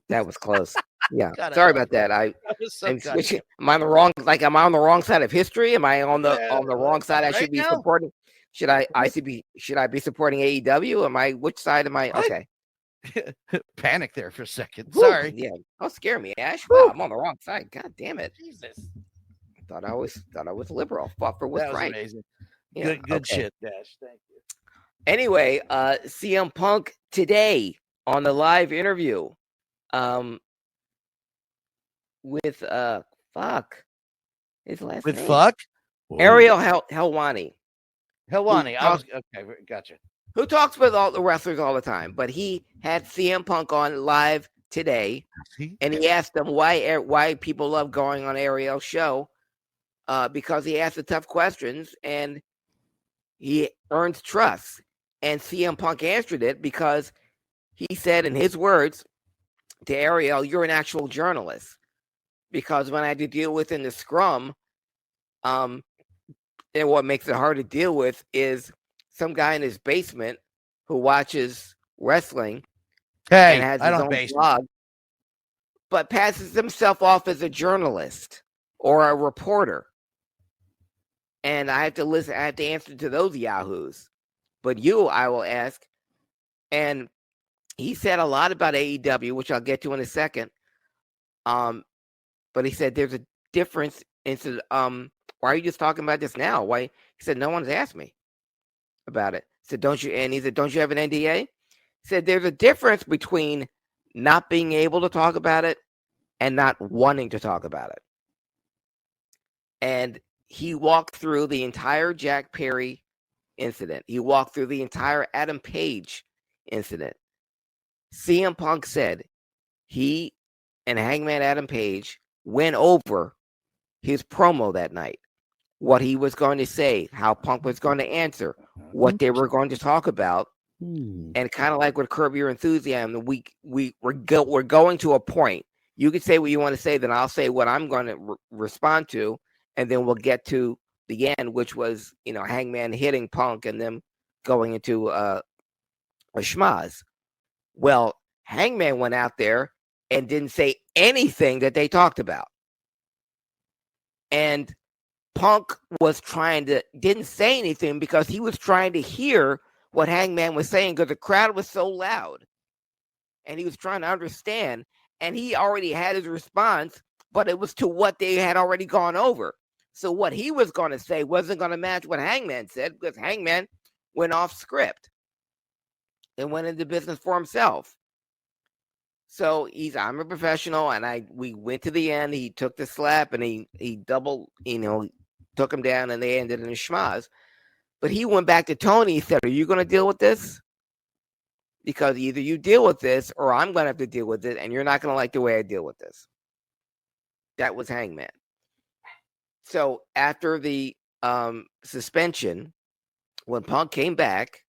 that was close. Yeah, God, sorry about that. I'm switching. Am I on the wrong? Like, am I on the wrong side of history? Am I on the wrong side? I should be supporting. Should I be supporting AEW? Am I? Which side am I? Okay. Panic there for a second. Woo, sorry. Yeah. Don't scare me, Ash. Wow, I'm on the wrong side. God damn it. Jesus. Thought I was liberal. Fought for what's right. Amazing. Yeah, good shit, Dash. Thank you. Anyway, CM Punk today on the live interview, with fuck, his last name. Fuck Ariel Helwani. Helwani. Okay, gotcha. Who talks with all the wrestlers all the time, but he had CM Punk on live today, and he asked them why people love going on Ariel's show, because he asked the tough questions and he earns trust. And CM Punk answered it because he said, in his words to Ariel, "You're an actual journalist." Because when I had to deal with in the scrum, and what makes it hard to deal with is some guy in his basement who watches wrestling and has his own blog, but passes himself off as a journalist or a reporter. And I have to listen. I have to answer to those yahoos. But you, I will ask. And he said a lot about AEW, which I'll get to in a second. But he said there's a difference. And said, why are you just talking about this now? Why? He said, no one's asked me about it. He said, don't you? And he said, don't you have an NDA? He said, there's a difference between not being able to talk about it and not wanting to talk about it. And he walked through the entire Jack Perry incident. He walked through the entire Adam Page incident. CM Punk said he and Hangman Adam Page went over his promo that night, what he was going to say, how Punk was going to answer, what they were going to talk about, and kind of like with Curb Your Enthusiasm, we're going to a point. You can say what you want to say, then I'll say what I'm going to respond to, and then we'll get to the end, which was, Hangman hitting Punk and them going into a schmaz. Well, Hangman went out there and didn't say anything that they talked about. And Punk didn't say anything because he was trying to hear what Hangman was saying because the crowd was so loud. And he was trying to understand. And he already had his response, but it was to what they had already gone over. So what he was going to say wasn't going to match what Hangman said because Hangman went off script and went into business for himself. So I'm a professional, and we went to the end. He took the slap, and he doubled, took him down, and they ended in a schmaz. But he went back to Tony. He said, "Are you going to deal with this? Because either you deal with this, or I'm going to have to deal with it, and you're not going to like the way I deal with this." That was Hangman. So after the suspension, when Punk came back,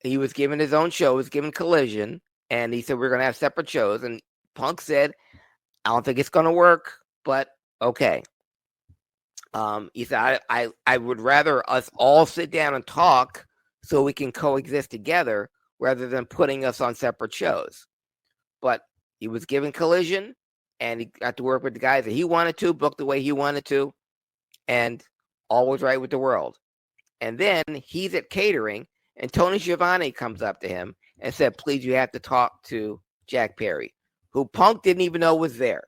he was given his own show. He was given Collision. And he said, we're going to have separate shows. And Punk said, I don't think it's going to work, but okay. He said, I would rather us all sit down and talk so we can coexist together rather than putting us on separate shows. But he was given Collision, and he got to work with the guys that he wanted to, book the way he wanted to, and all was right with the world. And then he's at catering, and Tony Schiavone comes up to him and said, please, you have to talk to Jack Perry, who Punk didn't even know was there.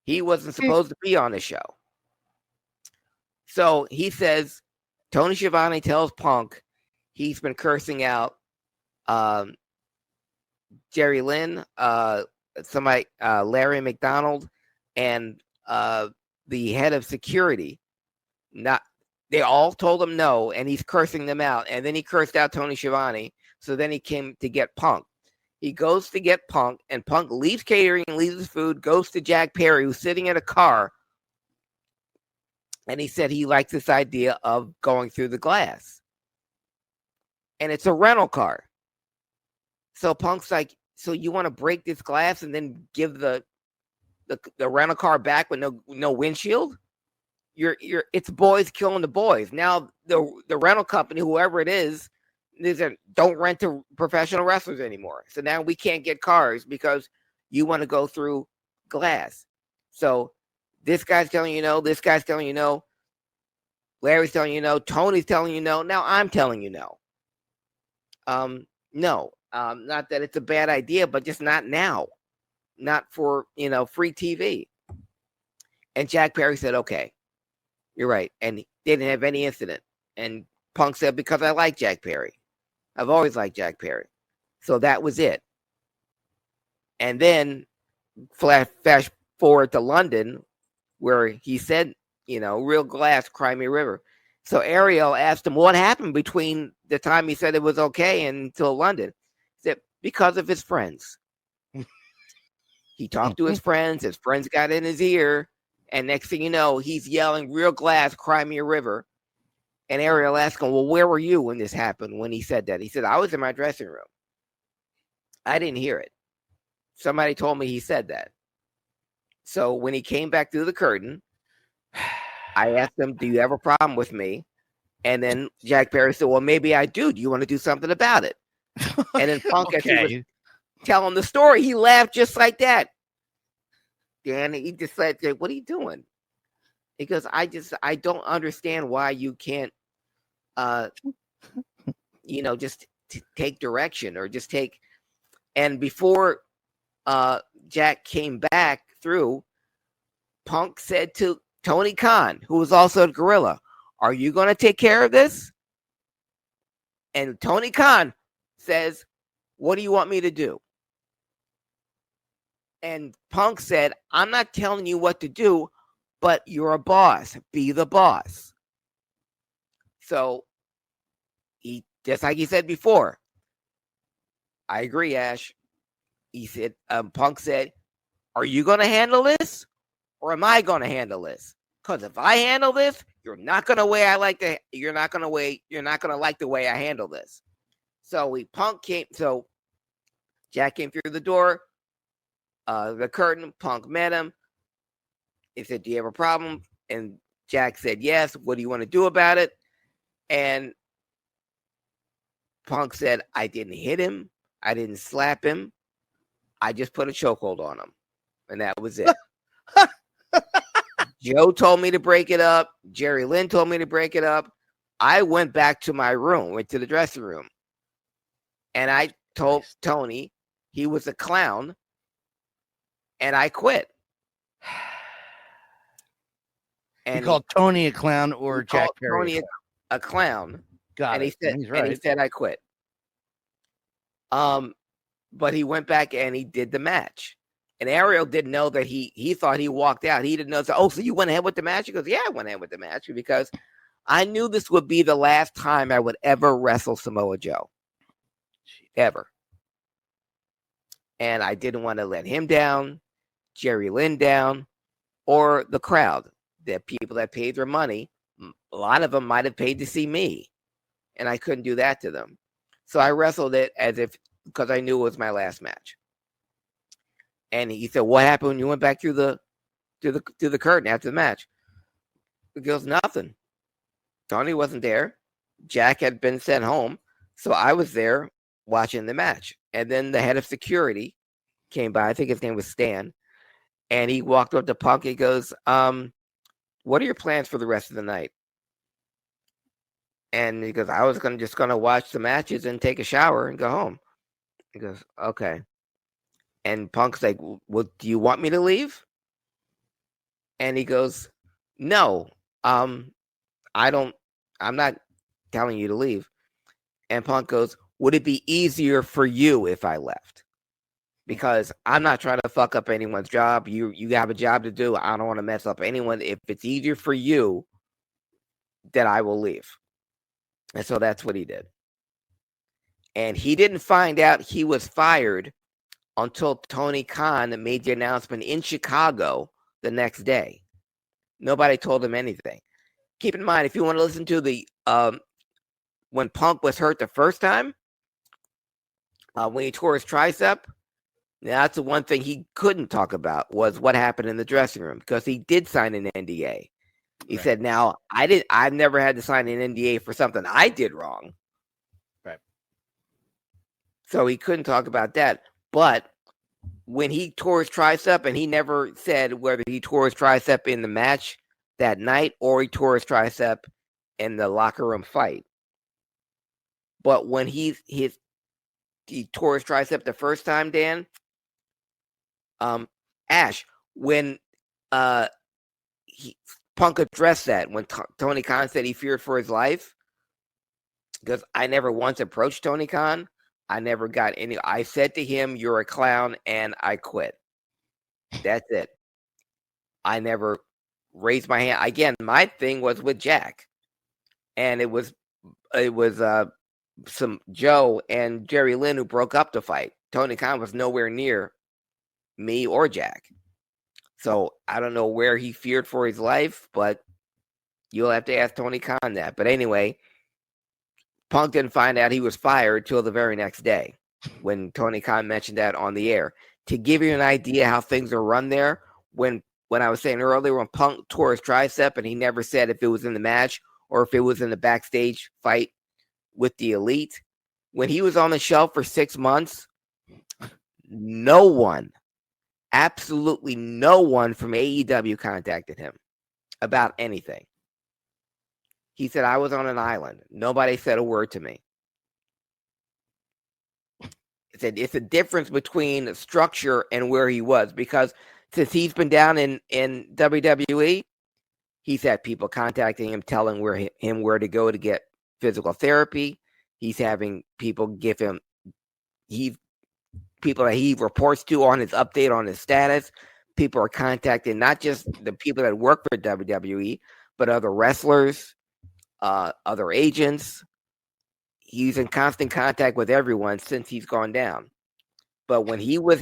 He wasn't supposed to be on the show. So he says, Tony Schiavone tells Punk he's been cursing out Jerry Lynn, Larry McDonald, and the head of security. They all told him no, and he's cursing them out. And then he cursed out Tony Schiavone. So then he came to get Punk. He goes to get Punk, and Punk leaves catering, leaves his food, goes to Jack Perry, who's sitting in a car. And he said he likes this idea of going through the glass. And it's a rental car. So Punk's like, so you want to break this glass and then give the rental car back with no windshield? It's boys killing the boys. Now the rental company, whoever it is, don't rent to professional wrestlers anymore. So now we can't get cars because you want to go through glass. So this guy's telling you no. This guy's telling you no. Larry's telling you no. Tony's telling you no. Now I'm telling you no. No. Not that it's a bad idea, but just not now. Not for, free TV. And Jack Perry said, okay, you're right. And he didn't have any incident. And Punk said, because I like Jack Perry. I've always liked Jack Perry. So that was it. And then flash forward to London, where he said, real glass, cry me a river. So Ariel asked him what happened between the time he said it was okay until London. He said, because of his friends. He talked to his friends got in his ear, and next thing you know, he's yelling, real glass, cry me a river. And Ariel asked him, well, where were you when this happened, when he said that? He said, I was in my dressing room. I didn't hear it. Somebody told me he said that. So when he came back through the curtain, I asked him, do you have a problem with me? And then Jack Perry said, well, maybe I do. Do you want to do something about it? And then Punk, as he was telling the story, he laughed just like that. And he just said, what are you doing? Because I don't understand why you can't, just take direction or just take. And before Jack came back through, Punk said to Tony Khan, who was also a gorilla, "Are you going to take care of this?" And Tony Khan says, "What do you want me to do?" And Punk said, "I'm not telling you what to do, but you're a boss. Be the boss." So he, just like he said before, I agree, Ash. He said, Punk said, "Are you going to handle this, or am I going to handle this? Because if I handle this, you're not going to like the way I handle this." So Jack came through the door, the curtain. Punk met him. He said, "Do you have a problem?" And Jack said, "Yes. What do you want to do about it?" And Punk said, "I didn't hit him. I didn't slap him. I just put a chokehold on him." And that was it. Joe told me to break it up. Jerry Lynn told me to break it up. I went back to my room, went to the dressing room. And I told Tony he was a clown. And I quit. And he called Tony a clown, or Jack Perry Tony a clown. Got and it. He's right. And he said I quit. But he went back and he did the match. And Ariel didn't know that he thought he walked out. He didn't know. So, so you went ahead with the match? He goes, "Yeah, I went ahead with the match because I knew this would be the last time I would ever wrestle Samoa Joe. Ever. And I didn't want to let him down, Jerry Lynn down, or the crowd. The people that paid their money, a lot of them might have paid to see me. And I couldn't do that to them. So I wrestled it because I knew it was my last match." And he said, "What happened when you went back through the curtain after the match?" He goes, "Nothing. Tony wasn't there. Jack had been sent home. So I was there watching the match." And then the head of security came by. I think his name was Stan. And he walked up to Punk. He goes, "What are your plans for the rest of the night?" And he goes, "I was just going to watch the matches and take a shower and go home." He goes, "Okay." And Punk's like, "Well, do you want me to leave?" And he goes, "No, I'm not telling you to leave." And Punk goes, "Would it be easier for you if I left? Because I'm not trying to fuck up anyone's job. You have a job to do. I don't want to mess up anyone. If it's easier for you, then I will leave." And so that's what he did. And he didn't find out he was fired until Tony Khan made the announcement in Chicago the next day. Nobody told him anything. Keep in mind, if you want to listen to the when Punk was hurt the first time, when he tore his tricep, that's the one thing he couldn't talk about was what happened in the dressing room, because he did sign an NDA. He said, "Now I've never had to sign an NDA for something I did wrong." Right. So he couldn't talk about that. But when he tore his tricep, and he never said whether he tore his tricep in the match that night or he tore his tricep in the locker room fight. But when he tore his tricep the first time, Dan, Ash, when Punk addressed that, when Tony Khan said he feared for his life, because I never once approached Tony Khan. I never got any. I said to him, "You're a clown," and I quit. That's it. I never raised my hand. Again, my thing was with Jack, and it was some Joe and Jerry Lynn who broke up the fight. Tony Khan was nowhere near me or Jack. So I don't know where he feared for his life, but you'll have to ask Tony Khan that. But anyway, Punk didn't find out he was fired till the very next day when Tony Khan mentioned that on the air. To give you an idea how things are run there, when I was saying earlier, when Punk tore his tricep and he never said if it was in the match or if it was in the backstage fight with the Elite, when he was on the shelf for 6 months, no one, absolutely no one from AEW contacted him about anything. He said, I was on an island. Nobody said a word to me. He said, it's a difference between structure and where he was, because since he's been down in WWE, he's had people contacting him, telling him where to go to get physical therapy. He's having people give him people that he reports to on his update on his status. People are contacting not just the people that work for WWE, but other wrestlers, other agents. He's in constant contact with everyone since he's gone down. But when he was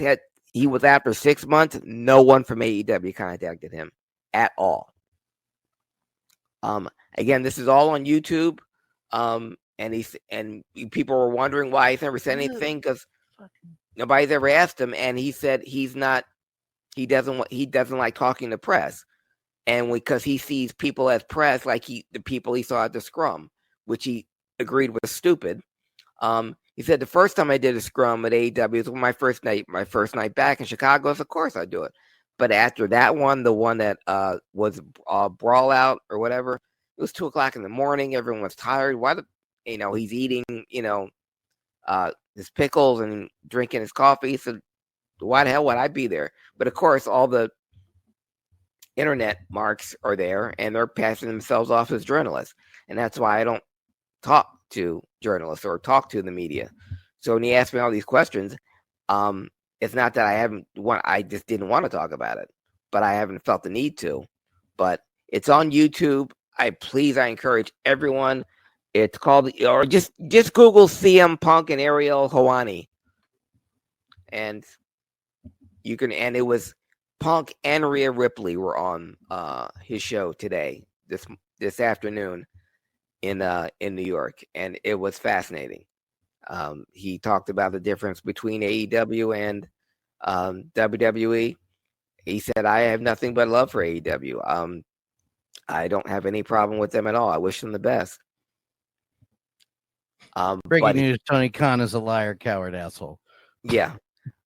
after 6 months, no one from AEW contacted him at all. Again, this is all on YouTube. And people were wondering why he's never said anything, because nobody's ever asked him, and he said he doesn't like talking to press, and because he sees people as press like the people he saw at the scrum, which he agreed was stupid. He said the first time I did a scrum at AEW was my first night back in Chicago. So of course I do it, but after that one, the one that was Brawl Out or whatever, it was 2:00 in the morning. Everyone was tired. He's eating his pickles and drinking his coffee. So why the hell would I be there? But of course, all the internet marks are there, and they're passing themselves off as journalists. And that's why I don't talk to journalists or talk to the media. So when he asked me all these questions, it's not that I just didn't want to talk about it, but I haven't felt the need to. But it's on YouTube. I encourage everyone. It's called, or just Google CM Punk and Ariel Helwani, and you can. And it was Punk and Rhea Ripley were on his show today, this afternoon in New York, and it was fascinating. He talked about the difference between AEW and WWE. He said, "I have nothing but love for AEW. I don't have any problem with them at all. I wish them the best." Breaking news: Tony Khan is a liar, coward, asshole. Yeah,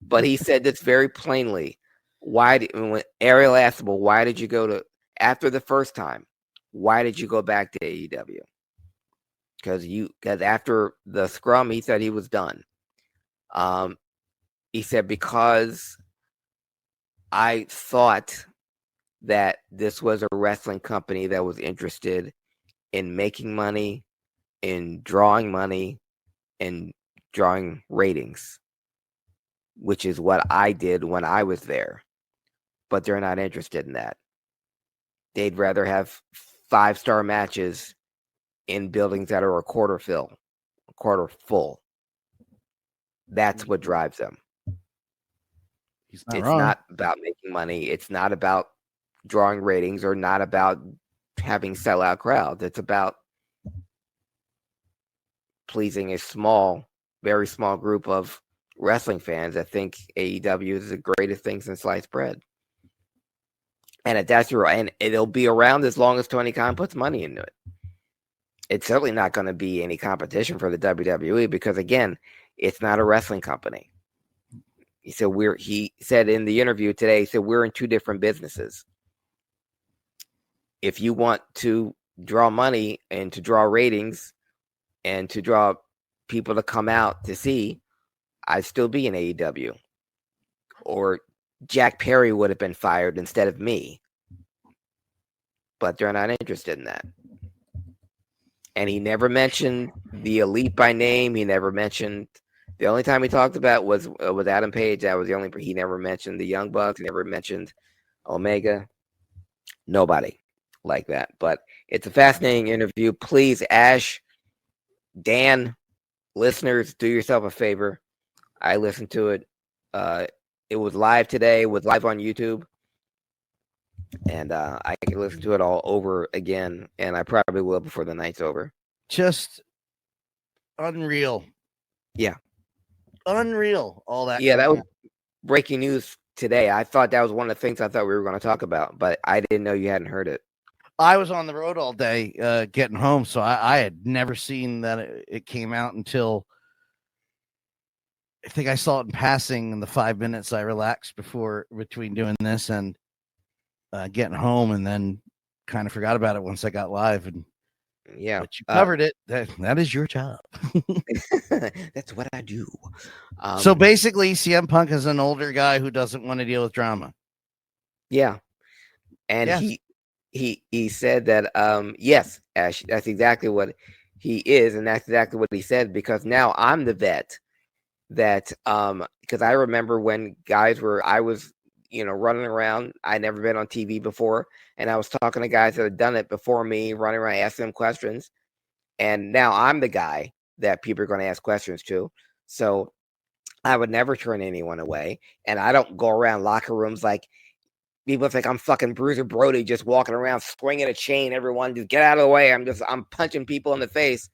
but he said this very plainly. When Ariel asked him, well, why did you go after the first time? Why did you go back to AEW? Because after the scrum, he said he was done. He said, because I thought that this was a wrestling company that was interested in making money, in drawing money, and drawing ratings, which is what I did when I was there. But they're not interested in that. They'd rather have 5-star matches in buildings that are a quarter full. That's what drives them. It's not about making money. It's not about drawing ratings, or not about having sellout crowds. It's about pleasing a very small group of wrestling fans that think AEW is the greatest thing since sliced bread. And it'll be around as long as Tony Khan puts money into it. It's certainly not going to be any competition for the WWE, because again, it's not a wrestling company. He said in the interview today, he said, we're in two different businesses. If you want to draw money and to draw ratings and to draw people to come out to see, I'd still be in AEW. Or Jack Perry would have been fired instead of me. But they're not interested in that. And he never mentioned the Elite by name. He never mentioned. The only time he talked about was with Adam Page. That was the only. He never mentioned the Young Bucks. He never mentioned Omega. Nobody like that. But it's a fascinating interview. Please, Ash, Dan, listeners, do yourself a favor. I listened to it. It was live today. It was live on YouTube. And I can listen to it all over again. And I probably will before the night's over. Just unreal. Yeah. Unreal. All that. Yeah, that was breaking news today. I thought that was one of the things I thought we were going to talk about, but I didn't know you hadn't heard it. I was on the road all day getting home, so I had never seen that it came out until I think I saw it in passing in the 5 minutes I relaxed between doing this and getting home, and then kind of forgot about it once I got live, and yeah, but you covered it. That is your job. That's what I do. So basically, CM Punk is an older guy who doesn't want to deal with drama. Yeah, and yes. he said that yes, Ash, that's exactly what he is, and that's exactly what he said, because now I'm the vet that because I remember when I was running around. I'd never been on TV before, and I was talking to guys that had done it before me, running around asking them questions, and now I'm the guy that people are going to ask questions to. So I would never turn anyone away, and I don't go around locker rooms like people think I'm fucking Bruiser Brody, just walking around swinging a chain. Everyone just get out of the way. I'm punching people in the face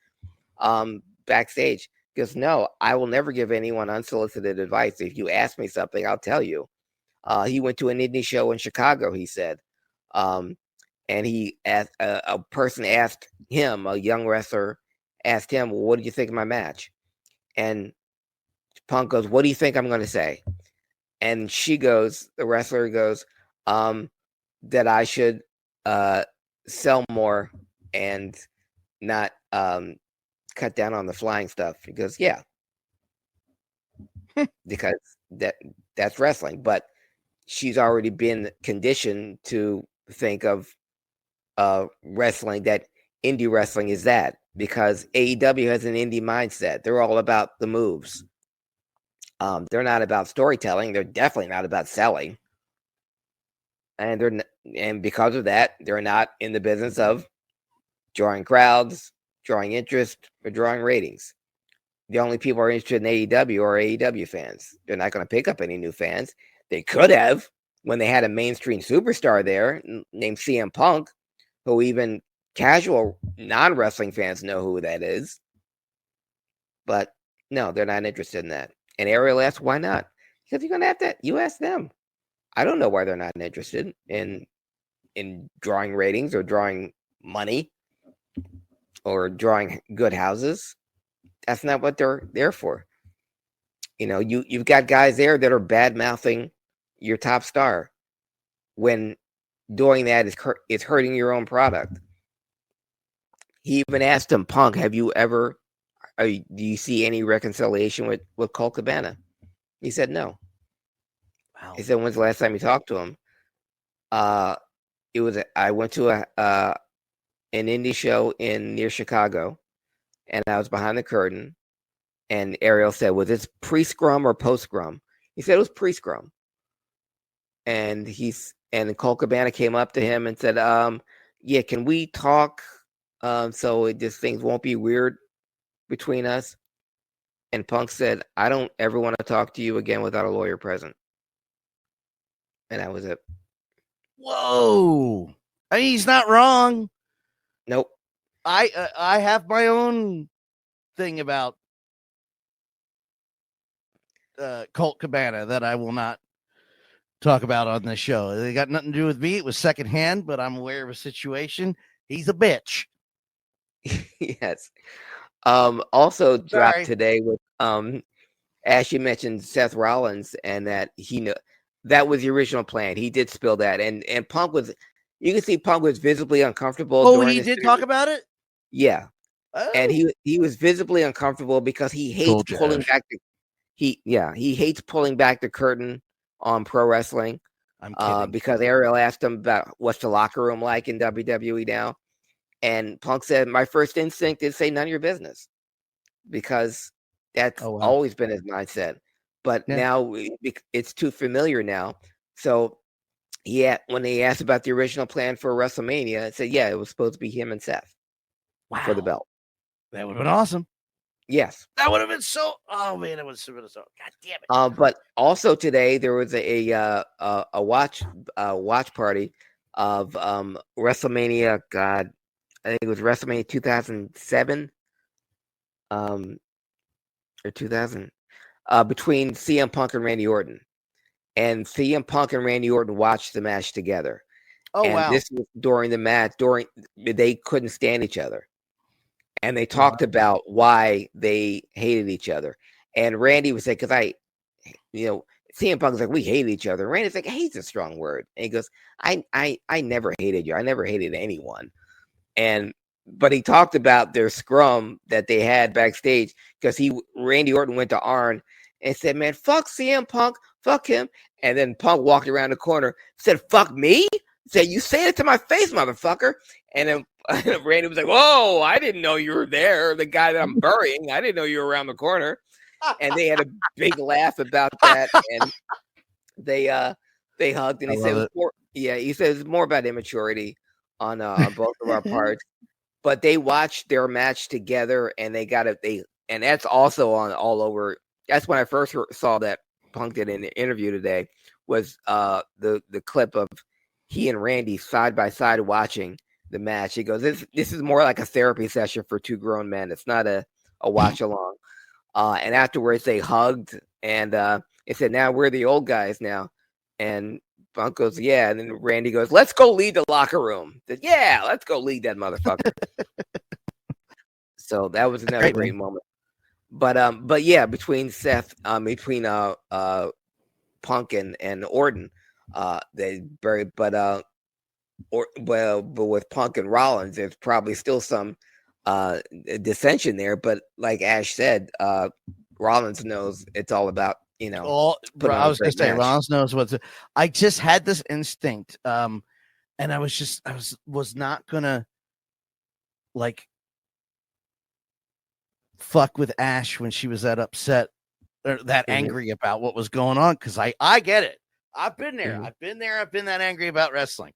backstage. Because no, I will never give anyone unsolicited advice. If you ask me something, I'll tell you. He went to an indie show in Chicago, he said. And he asked a person asked him, a young wrestler asked him, well, what did you think of my match? And Punk goes, what do you think I'm going to say? And the wrestler goes, that I should sell more and not cut down on the flying stuff. He goes, yeah, because that's wrestling. But she's already been conditioned to think of wrestling, that indie wrestling is that, because AEW has an indie mindset. They're all about the moves. They're not about storytelling. They're definitely not about selling. And because of that, they're not in the business of drawing crowds, drawing interest, or drawing ratings. The only people who are interested in AEW are AEW fans. They're not going to pick up any new fans. They could have when they had a mainstream superstar there named CM Punk, who even casual non-wrestling fans know who that is. But no, they're not interested in that. And Ariel asked, why not? Because you're going to have to, you ask them. I don't know why they're not interested in drawing ratings or drawing money or drawing good houses. That's not what they're there for. You've got guys there that are bad mouthing your top star when doing that is hurting your own product. He even asked him, Punk, have you ever, do you see any reconciliation with Colt Cabana? He said no. Wow. He said, when's the last time you talked to him? I went to an indie show near Chicago, and I was behind the curtain. And Ariel said, was this pre-scrum or post-scrum? He said it was pre-scrum. And Colt Cabana came up to him and said, yeah, can we talk so things won't be weird between us? And Punk said, I don't ever want to talk to you again without a lawyer present. And that was it. Whoa. I mean, he's not wrong. Nope. I have my own thing about Colt Cabana that I will not talk about on this show. They got nothing to do with me. It was secondhand, but I'm aware of a situation. He's a bitch. Yes. Also dropped today with Ash, you mentioned Seth Rollins, and that that was the original plan. He did spill that, and Punk was, you can see Punk was visibly uncomfortable. Oh, he did talk about it? Yeah. Oh. And he was visibly uncomfortable because he hates pulling back he hates pulling back the curtain on pro wrestling. I'm kidding. Because Ariel asked him about what's the locker room like in WWE now. And Punk said, my first instinct is say none of your business, because that's always been his mindset. But now it's too familiar now. So when they asked about the original plan for WrestleMania, it said, it was supposed to be him and Seth for the belt. That would have been awesome. Yes. That would have been so, oh man, it was so, God damn it. But also today there was a watch party of WrestleMania. God, I think it was WrestleMania 2007, or 2000, between CM Punk and Randy Orton, and CM Punk and Randy Orton watched the match together. Oh, and wow! This was during the match. They couldn't stand each other, and they talked about why they hated each other. And Randy was saying, because CM Punk's like, we hate each other. Randy's like, hate's a strong word. And he goes, I never hated you. I never hated anyone. But he talked about their scrum that they had backstage because Randy Orton went to Arn and said, man, fuck CM Punk, fuck him. And then Punk walked around the corner, said, fuck me? Said, you say it to my face, motherfucker. And then Randy was like, whoa, I didn't know you were there. The guy that I'm burying, I didn't know you were around the corner. And they had a big laugh about that. And they hugged, and he said, he said it's more about immaturity on both of our parts. But they watched their match together, and and that's also on all over. That's when I first saw that Punk did in the interview today, was the clip of he and Randy side by side watching the match. He goes, this is more like a therapy session for two grown men. It's not a watch along. And afterwards they hugged, and they said, now we're the old guys now. And Punk goes, yeah. And then Randy goes, let's go lead the locker room. Said, yeah, let's go lead that motherfucker. So that was another great moment. But yeah, between Seth, between Punk and Orton, they buried, but with Punk and Rollins, there's probably still some dissension there. But like Ash said, Rollins knows it's all about, I was gonna say Rollins knows what's. I just had this instinct, and I was not gonna like fuck with Ash when she was that upset or that angry about what was going on, because I get it. I've been there. Mm-hmm. I've been that angry about wrestling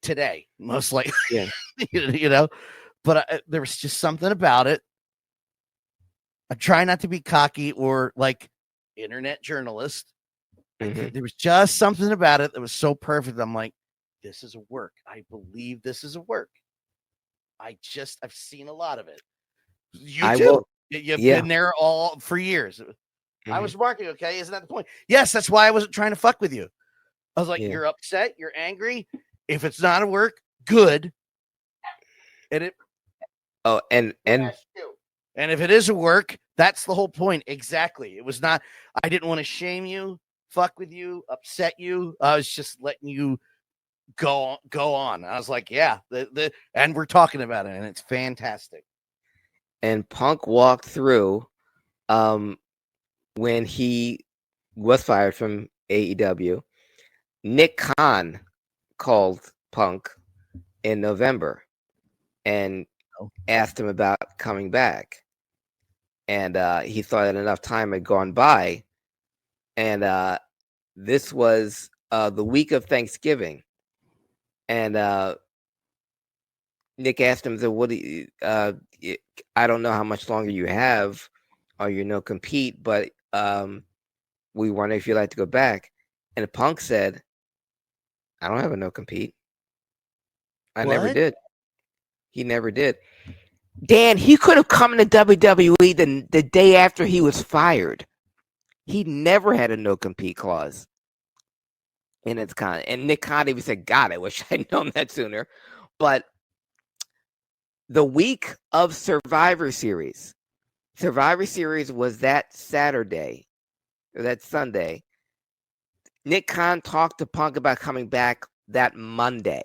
today, most likely. Yeah. But there was just something about it. I try not to be cocky or like internet journalist. Mm-hmm. There was just something about it that was so perfect. I'm like, this is a work. I believe this is a work. I've seen a lot of it. You've been there all for years. Mm-hmm. I was marking, okay? Isn't that the point? Yes, that's why I wasn't trying to fuck with you. I was like, you're upset, you're angry. If it's not a work, good. And if it is a work, that's the whole point. Exactly. It was not, I didn't want to shame you, fuck with you, upset you. I was just letting you go on. I was like, yeah, and we're talking about it, and it's fantastic. And Punk walked through when he was fired from AEW. Nick Khan called Punk in November and asked him about coming back. And he thought that enough time had gone by. And this was the week of Thanksgiving. And Nick asked him, "What do you, I don't know how much longer you have or you no compete, but we wonder if you'd like to go back." And Punk said, "I don't have a no compete. I never did. He never did." Dan, he could have come into WWE the day after he was fired. He never had a no compete clause. And it's and Nick Khan even said, "God, I wish I'd known that sooner." But the week of Survivor Series was that Saturday or that Sunday. Nick Khan talked to Punk about coming back that Monday.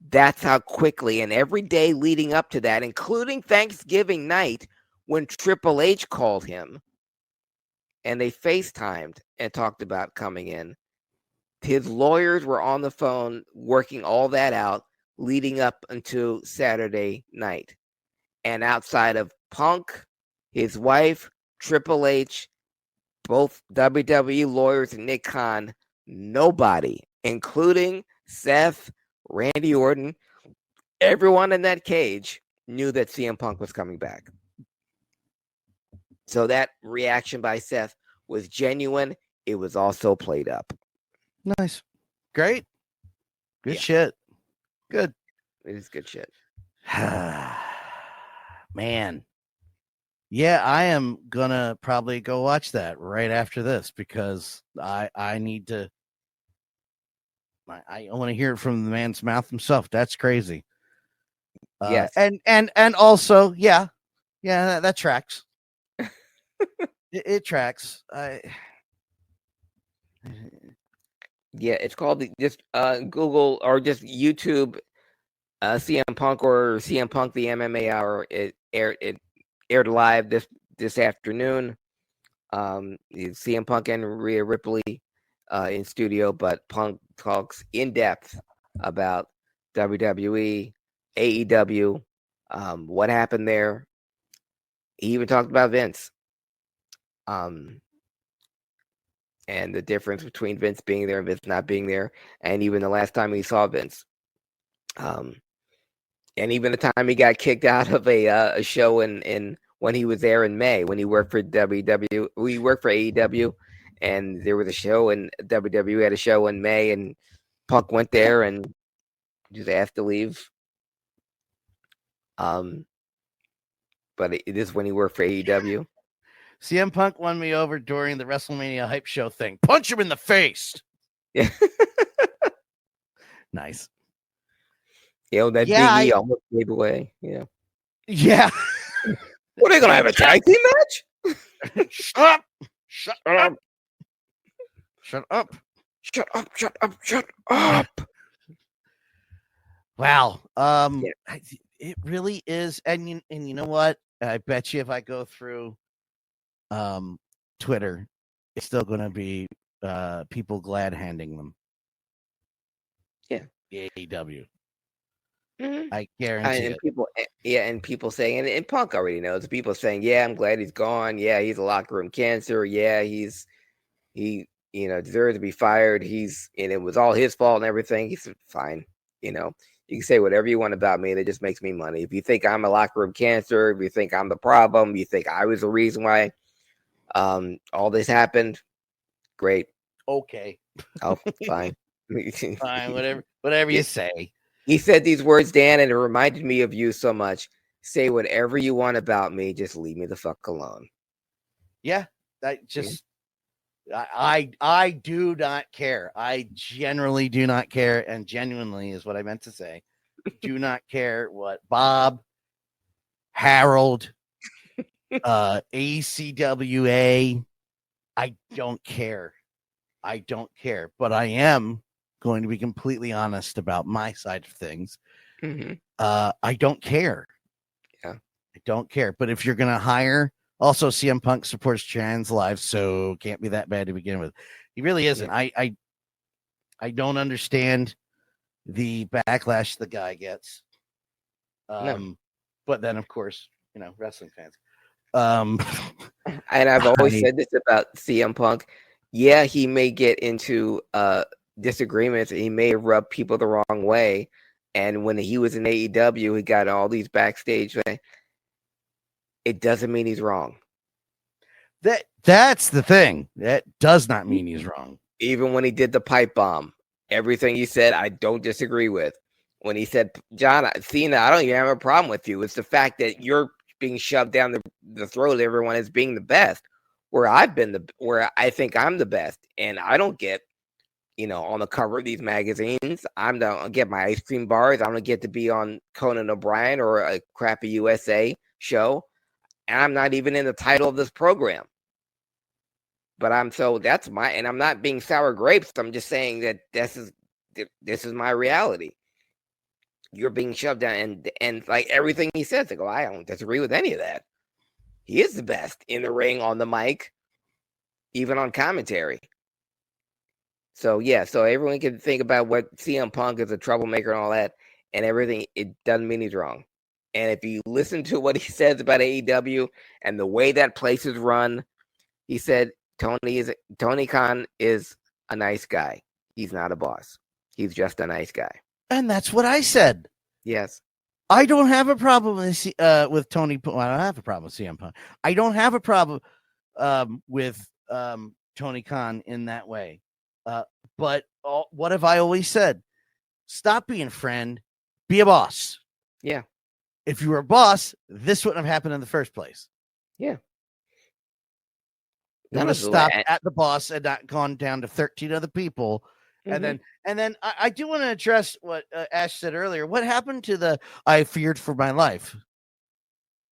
That's how quickly, and every day leading up to that, including Thanksgiving night when Triple H called him and they FaceTimed and talked about coming in. His lawyers were on the phone working all that out leading up until Saturday night. And outside of Punk, his wife, Triple H, both WWE lawyers and Nick Khan, nobody, including Seth, Randy Orton, everyone in that cage knew that CM Punk was coming back. So that reaction by Seth was genuine. It was also played up. Nice. Great. Good shit. Good. It is good shit. Man. Yeah, I am gonna probably go watch that right after this because I need to. I want to hear it from the man's mouth himself. That's crazy. Yes, and also, that tracks. it tracks. Yeah, it's called just Google or just YouTube CM Punk or CM Punk the MMA Hour. It aired live this afternoon. CM Punk and Rhea Ripley in studio, but Punk talks in depth about WWE, AEW, what happened there. He even talked about Vince, and the difference between Vince being there and Vince not being there, and even the last time he saw Vince. And even the time he got kicked out of a show in when he was there in May, when he worked for he worked for AEW, and there was a show, and WWE had a show in May, and Punk went there and just asked to leave. But it is when he worked for AEW. CM Punk won me over during the WrestleMania hype show thing. Punch him in the face. Yeah. Nice. That Big E almost gave away. Yeah. Yeah. What, are they gonna have a tag team match? Shut up. Shut up. Shut up. Shut up. Shut up. Shut up. Wow. It really is. And you know what? I bet you if I go through Twitter, it's still gonna be people glad handing them. Yeah. The AEW. Mm-hmm. I guarantee and it. People saying, and Punk already knows. People saying, "Yeah, I'm glad he's gone. Yeah, he's a locker room cancer. Yeah, he deserves to be fired. And it was all his fault and everything." He's fine. You can say whatever you want about me. That just makes me money. If you think I'm a locker room cancer, if you think I'm the problem, you think I was the reason why all this happened, great. Okay. Oh, fine. Fine. Whatever you say. He said these words, Dan, and it reminded me of you so much. Say whatever you want about me, just leave me the fuck alone. Yeah, I do not care. I generally do not care, and genuinely is what I meant to say. Do not care what Bob, Harold, ACWA. I don't care. I don't care, but I am going to be completely honest about my side of things. Mm-hmm. I don't care. Yeah, I don't care. But if you're going to hire, also CM Punk supports trans lives, so can't be that bad to begin with. He really isn't. Yeah. I don't understand the backlash the guy gets. No. But then of course, wrestling fans. And I've always said this about CM Punk. Yeah, he may get into disagreements. He may have rubbed people the wrong way. And when he was in AEW, he got all these backstage. It doesn't mean he's wrong. That's the thing. That does not mean he's wrong. Even when he did the pipe bomb, everything he said, I don't disagree with. When he said, John Cena, I don't even have a problem with you. It's the fact that you're being shoved down the throat of everyone as being the best, where I think I'm the best, and I don't get, on the cover of these magazines. I don't get my ice cream bars. I don't get to be on Conan O'Brien or a crappy USA show, and I'm not even in the title of this program. But I'm not being sour grapes. I'm just saying that this is my reality. You're being shoved down, and like everything he says, I go, I don't disagree with any of that. He is the best in the ring, on the mic, even on commentary. So yeah, so everyone can think about what CM Punk is, a troublemaker and all that, and everything. It doesn't mean he's wrong. And if you listen to what he says about AEW and the way that place is run, he said Tony Khan is a nice guy. He's not a boss. He's just a nice guy. And that's what I said. Yes. I don't have a problem with Tony. Well, I don't have a problem with CM Punk. I don't have a problem with Tony Khan in that way. But what have I always said? Stop being a friend. Be a boss. Yeah. If you were a boss, this wouldn't have happened in the first place. Yeah. It would have stopped at the boss and not gone down to 13 other people. Mm-hmm. And then I do want to address what Ash said earlier. What happened to the I feared for my life?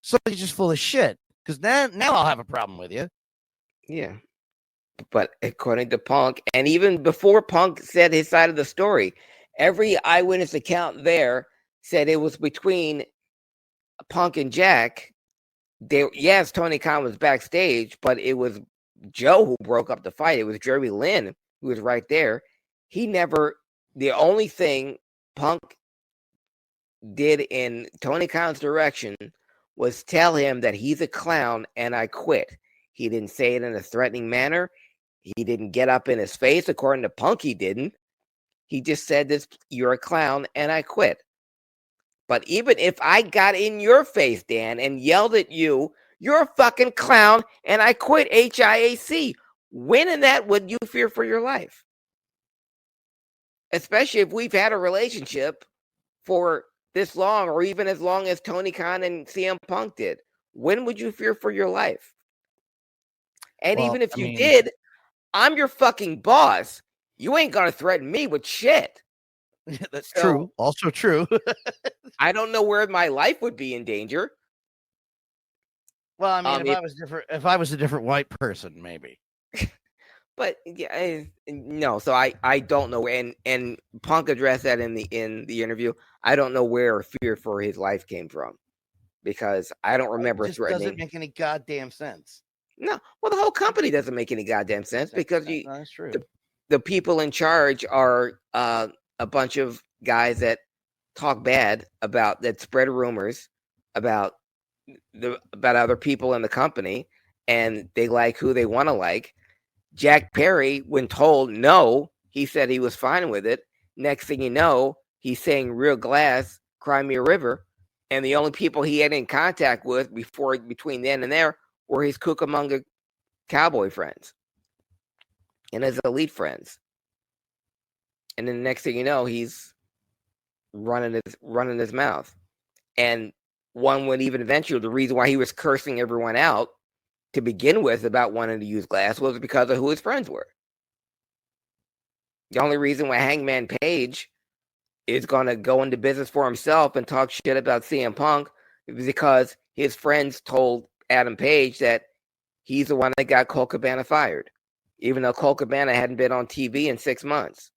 Somebody's just full of shit. Because now I'll have a problem with you. Yeah. But according to Punk, and even before Punk said his side of the story, every eyewitness account there said it was between Punk and Jack. Yes, Tony Khan was backstage, but it was Joe who broke up the fight. It was Jeremy Lin who was right there. The only thing Punk did in Tony Khan's direction was tell him that he's a clown and I quit. He didn't say it in a threatening manner. He didn't get up in his face. According to Punk, he didn't. He just said this, you're a clown and I quit. But even if I got in your face, Dan, and yelled at you, you're a fucking clown and I quit HIAC, when in that would you fear for your life? Especially if we've had a relationship for this long, or even as long as Tony Khan and CM Punk did. When would you fear for your life? And even if you did, I'm your fucking boss. You ain't gonna threaten me with shit. That's true. Also true. I don't know where my life would be in danger. Well, I mean, if I was a different white person, maybe. But yeah, no. So I don't know. And Punk addressed that in the interview. I don't know where fear for his life came from, because I don't remember threatening. Doesn't make any goddamn sense. No, well, the whole company doesn't make any goddamn sense, because that's true. The people in charge are a bunch of guys that talk bad that spread rumors about other people in the company, and they like who they want to like. Jack Perry, when told no, he said he was fine with it. Next thing you know, he's saying real glass, cry me a river. And the only people he had in contact with between then and there were his Cucamonga cowboy friends and his elite friends. And then the next thing you know, he's running his mouth. And one would even venture the reason why he was cursing everyone out to begin with about wanting to use glass was because of who his friends were. The only reason why Hangman Page is going to go into business for himself and talk shit about CM Punk is because his friends told Adam Page that he's the one that got Colt Cabana fired, even though Colt Cabana hadn't been on TV in 6 months.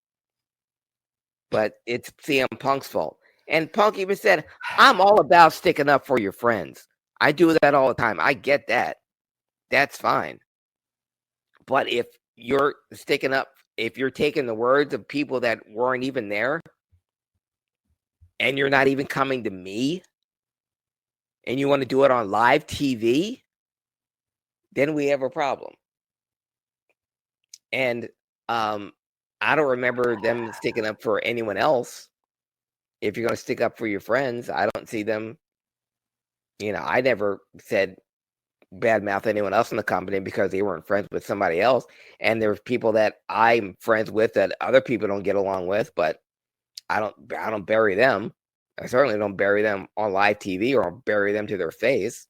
But it's CM Punk's fault. And Punk even said, I'm all about sticking up for your friends. I do that all the time. I get that. That's fine. But if you're sticking up, if you're taking the words of people that weren't even there, and you're not even coming to me, and you want to do it on live TV, then we have a problem. And I don't remember them sticking up for anyone else. If you're going to stick up for your friends, I don't see them. I never said badmouth anyone else in the company because they weren't friends with somebody else. And there's people that I'm friends with that other people don't get along with, but I don't bury them. I certainly don't bury them on live TV or bury them to their face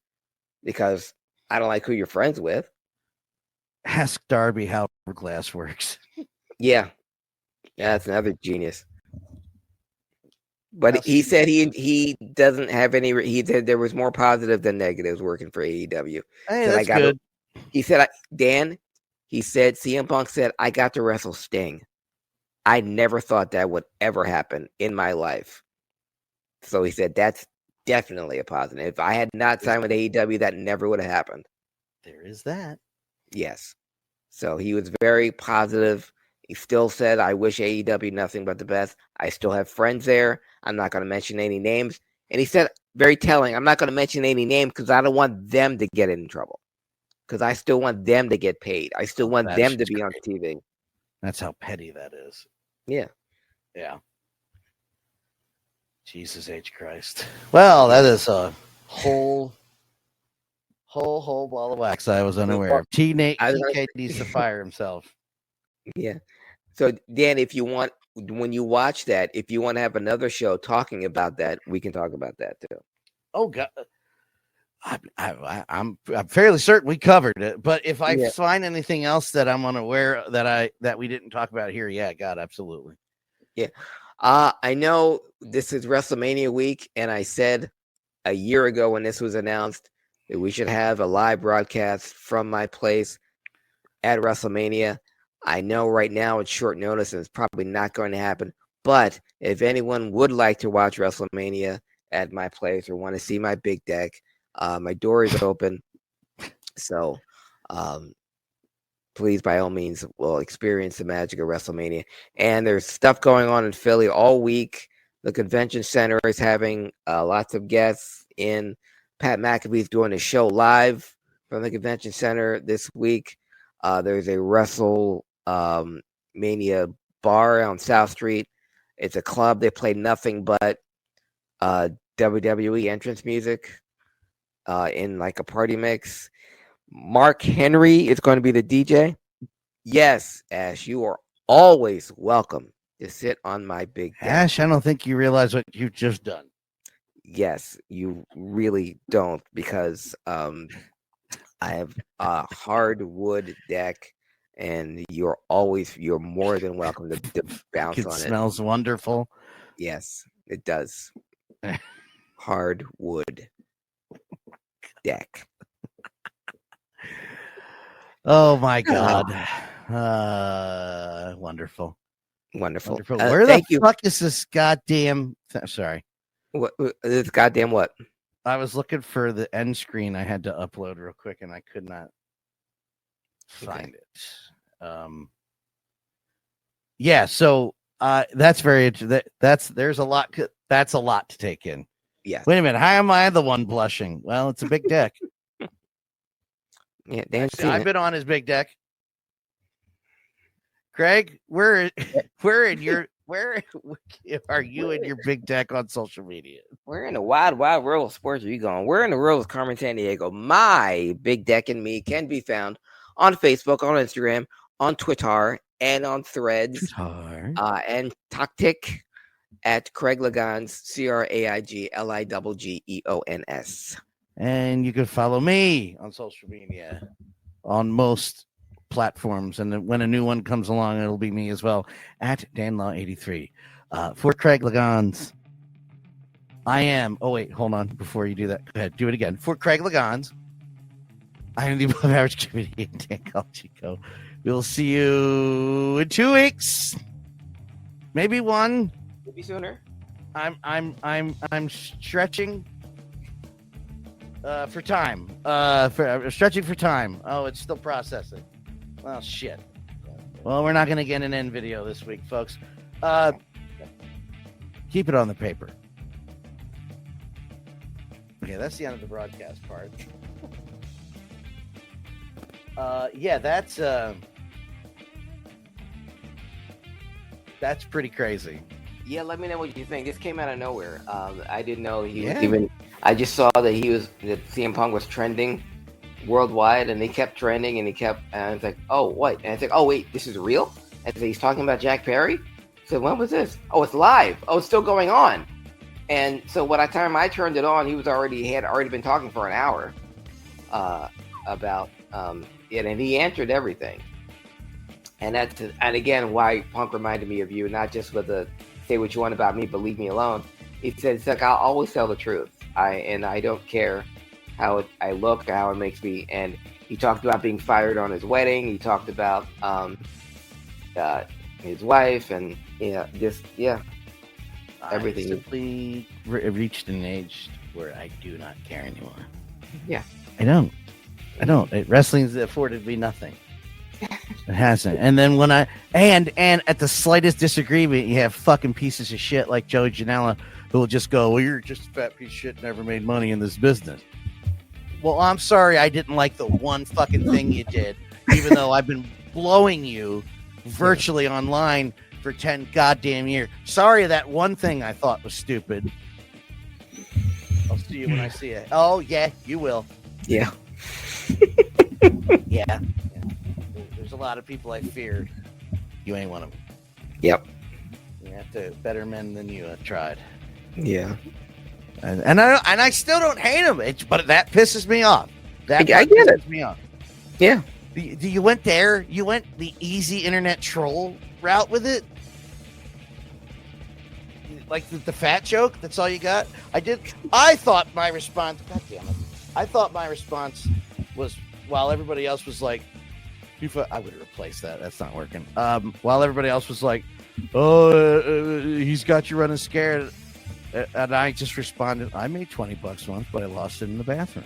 because I don't like who you're friends with. Ask Darby how glass works. Yeah, that's another genius. But he said he doesn't have any. He said there was more positive than negatives working for AEW. Hey, that's good. He said, Dan. He said CM Punk said I got to wrestle Sting. I never thought that would ever happen in my life. So he said that's definitely a positive. If I had not signed with AEW, that never would have happened. There is that. Yes. So he was very positive. He still said, I wish AEW nothing but the best. I still have friends there. I'm not going to mention any names. And he said, very telling, I'm not going to mention any names because I don't want them to get in trouble. Because I still want them to get paid. I still want them to be on TV. That's how petty that is. Yeah. Yeah. Jesus H. Christ. Well, that is a whole ball of wax I was unaware of. TK needs to fire himself. Yeah. So, Dan, if you want, when you watch that, if you want to have another show talking about that, we can talk about that too. Oh, God. I'm fairly certain we covered it, but if I find anything else that I'm unaware that we didn't talk about here, yeah, God, absolutely. Yeah. I know this is WrestleMania week, and I said a year ago when this was announced that we should have a live broadcast from my place at WrestleMania. I know right now it's short notice and it's probably not going to happen. But if anyone would like to watch WrestleMania at my place or want to see my big deck, my door is open. So please, by all means, will experience the magic of WrestleMania. And there's stuff going on in Philly all week. The convention center is having lots of guests in. Pat McAfee's doing a show live from the convention center this week. There's a WrestleMania bar on South Street. It's a club. They play nothing but WWE entrance music in like a party mix. Mark Henry is going to be the DJ. Yes, Ash, you are always welcome to sit on my big deck. Ash, I don't think you realize what you've just done. Yes, you really don't, because I have a hardwood deck, and you're more than welcome to bounce on it. It smells wonderful. Yes, it does. Hardwood deck. Oh my God. Wonderful. Where the fuck is this goddamn sorry. What this goddamn what? I was looking for the end screen I had to upload real quick and I could not find it. Yeah, so that's very there's a lot that's a lot to take in. Yeah. Wait a minute, how am I the one blushing? Well, it's a big deck. Yeah, I've been on his big deck. Craig, where are you in your big deck on social media? We're in the wide world of sports. Are you going? We're in the world of Carmen Sandiego. My big deck and me can be found on Facebook, on Instagram, on Twitter, and on Threads, and Tactic at Craig Lagans, CraigLiggeons. And you can follow me on social media on most platforms. And then when a new one comes along, it'll be me as well at DanLaw83. For Craig Lagans, I am. Oh, wait, hold on. Before you do that, go ahead. Do it again. For Craig Lagans, I am the above average comedian, Dan Calchico. We'll see you in 2 weeks. Maybe one. Maybe sooner. I'm stretching. For time. Stretching for time. Oh, it's still processing. Well, shit. Well, we're not going to get an end video this week, folks. Keep it on the paper. Okay, that's the end of the broadcast part. Yeah, that's pretty crazy. Yeah, let me know what you think. This came out of nowhere. I didn't know he was even. I just saw that that CM Punk was trending worldwide, and they kept trending, and it's like, oh, what? And it's like, oh, wait, this is real? And so he's talking about Jack Perry? So when was this? Oh, it's live. Oh, it's still going on. And so by the time I turned it on, he had already been talking for an hour about it, and he answered everything. And again, why Punk reminded me of you, not just with the say what you want about me, but leave me alone. He said, it's like, I'll always tell the truth. I don't care how I look or how it makes me. And he talked about being fired on his wedding. He talked about his wife and everything. I simply reached an age where I do not care anymore. Yeah, I don't. Wrestling's afforded me nothing. It hasn't. And then when and at the slightest disagreement, you have fucking pieces of shit like Joey Janela who will just go, well, you're just a fat piece of shit, never made money in this business. Well, I'm sorry I didn't like the one fucking thing you did, even though I've been blowing you virtually online for 10 goddamn years. Sorry that one thing I thought was stupid. I'll see you when I see it. Oh, yeah, you will. Yeah. Yeah. There's a lot of people I feared. You ain't one of them. Yep. You have to better men than you have tried. Yeah. And I still don't hate him, but that pisses me off. I get it. Me off. Yeah. You went there. You went the easy internet troll route with it. Like the fat joke. That's all you got. I thought my response. God damn it. I thought my response was while everybody else was like, I would replace that. That's not working. While everybody else was like, "Oh, he's got you running scared," and I just responded, "I made $20 once, but I lost it in the bathroom."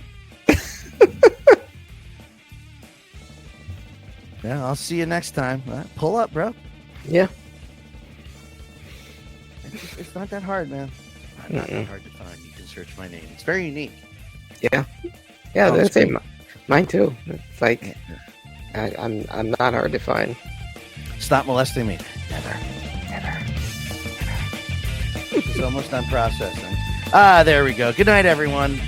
Yeah, I'll see you next time. Pull up, bro. Yeah. It's not that hard, man. Not that hard to find. You can search my name. It's very unique. Yeah. Yeah, that's it. Mine too. It's like I'm not hard to find. Stop molesting me. Never. It's almost done processing. There we go. Good night, everyone.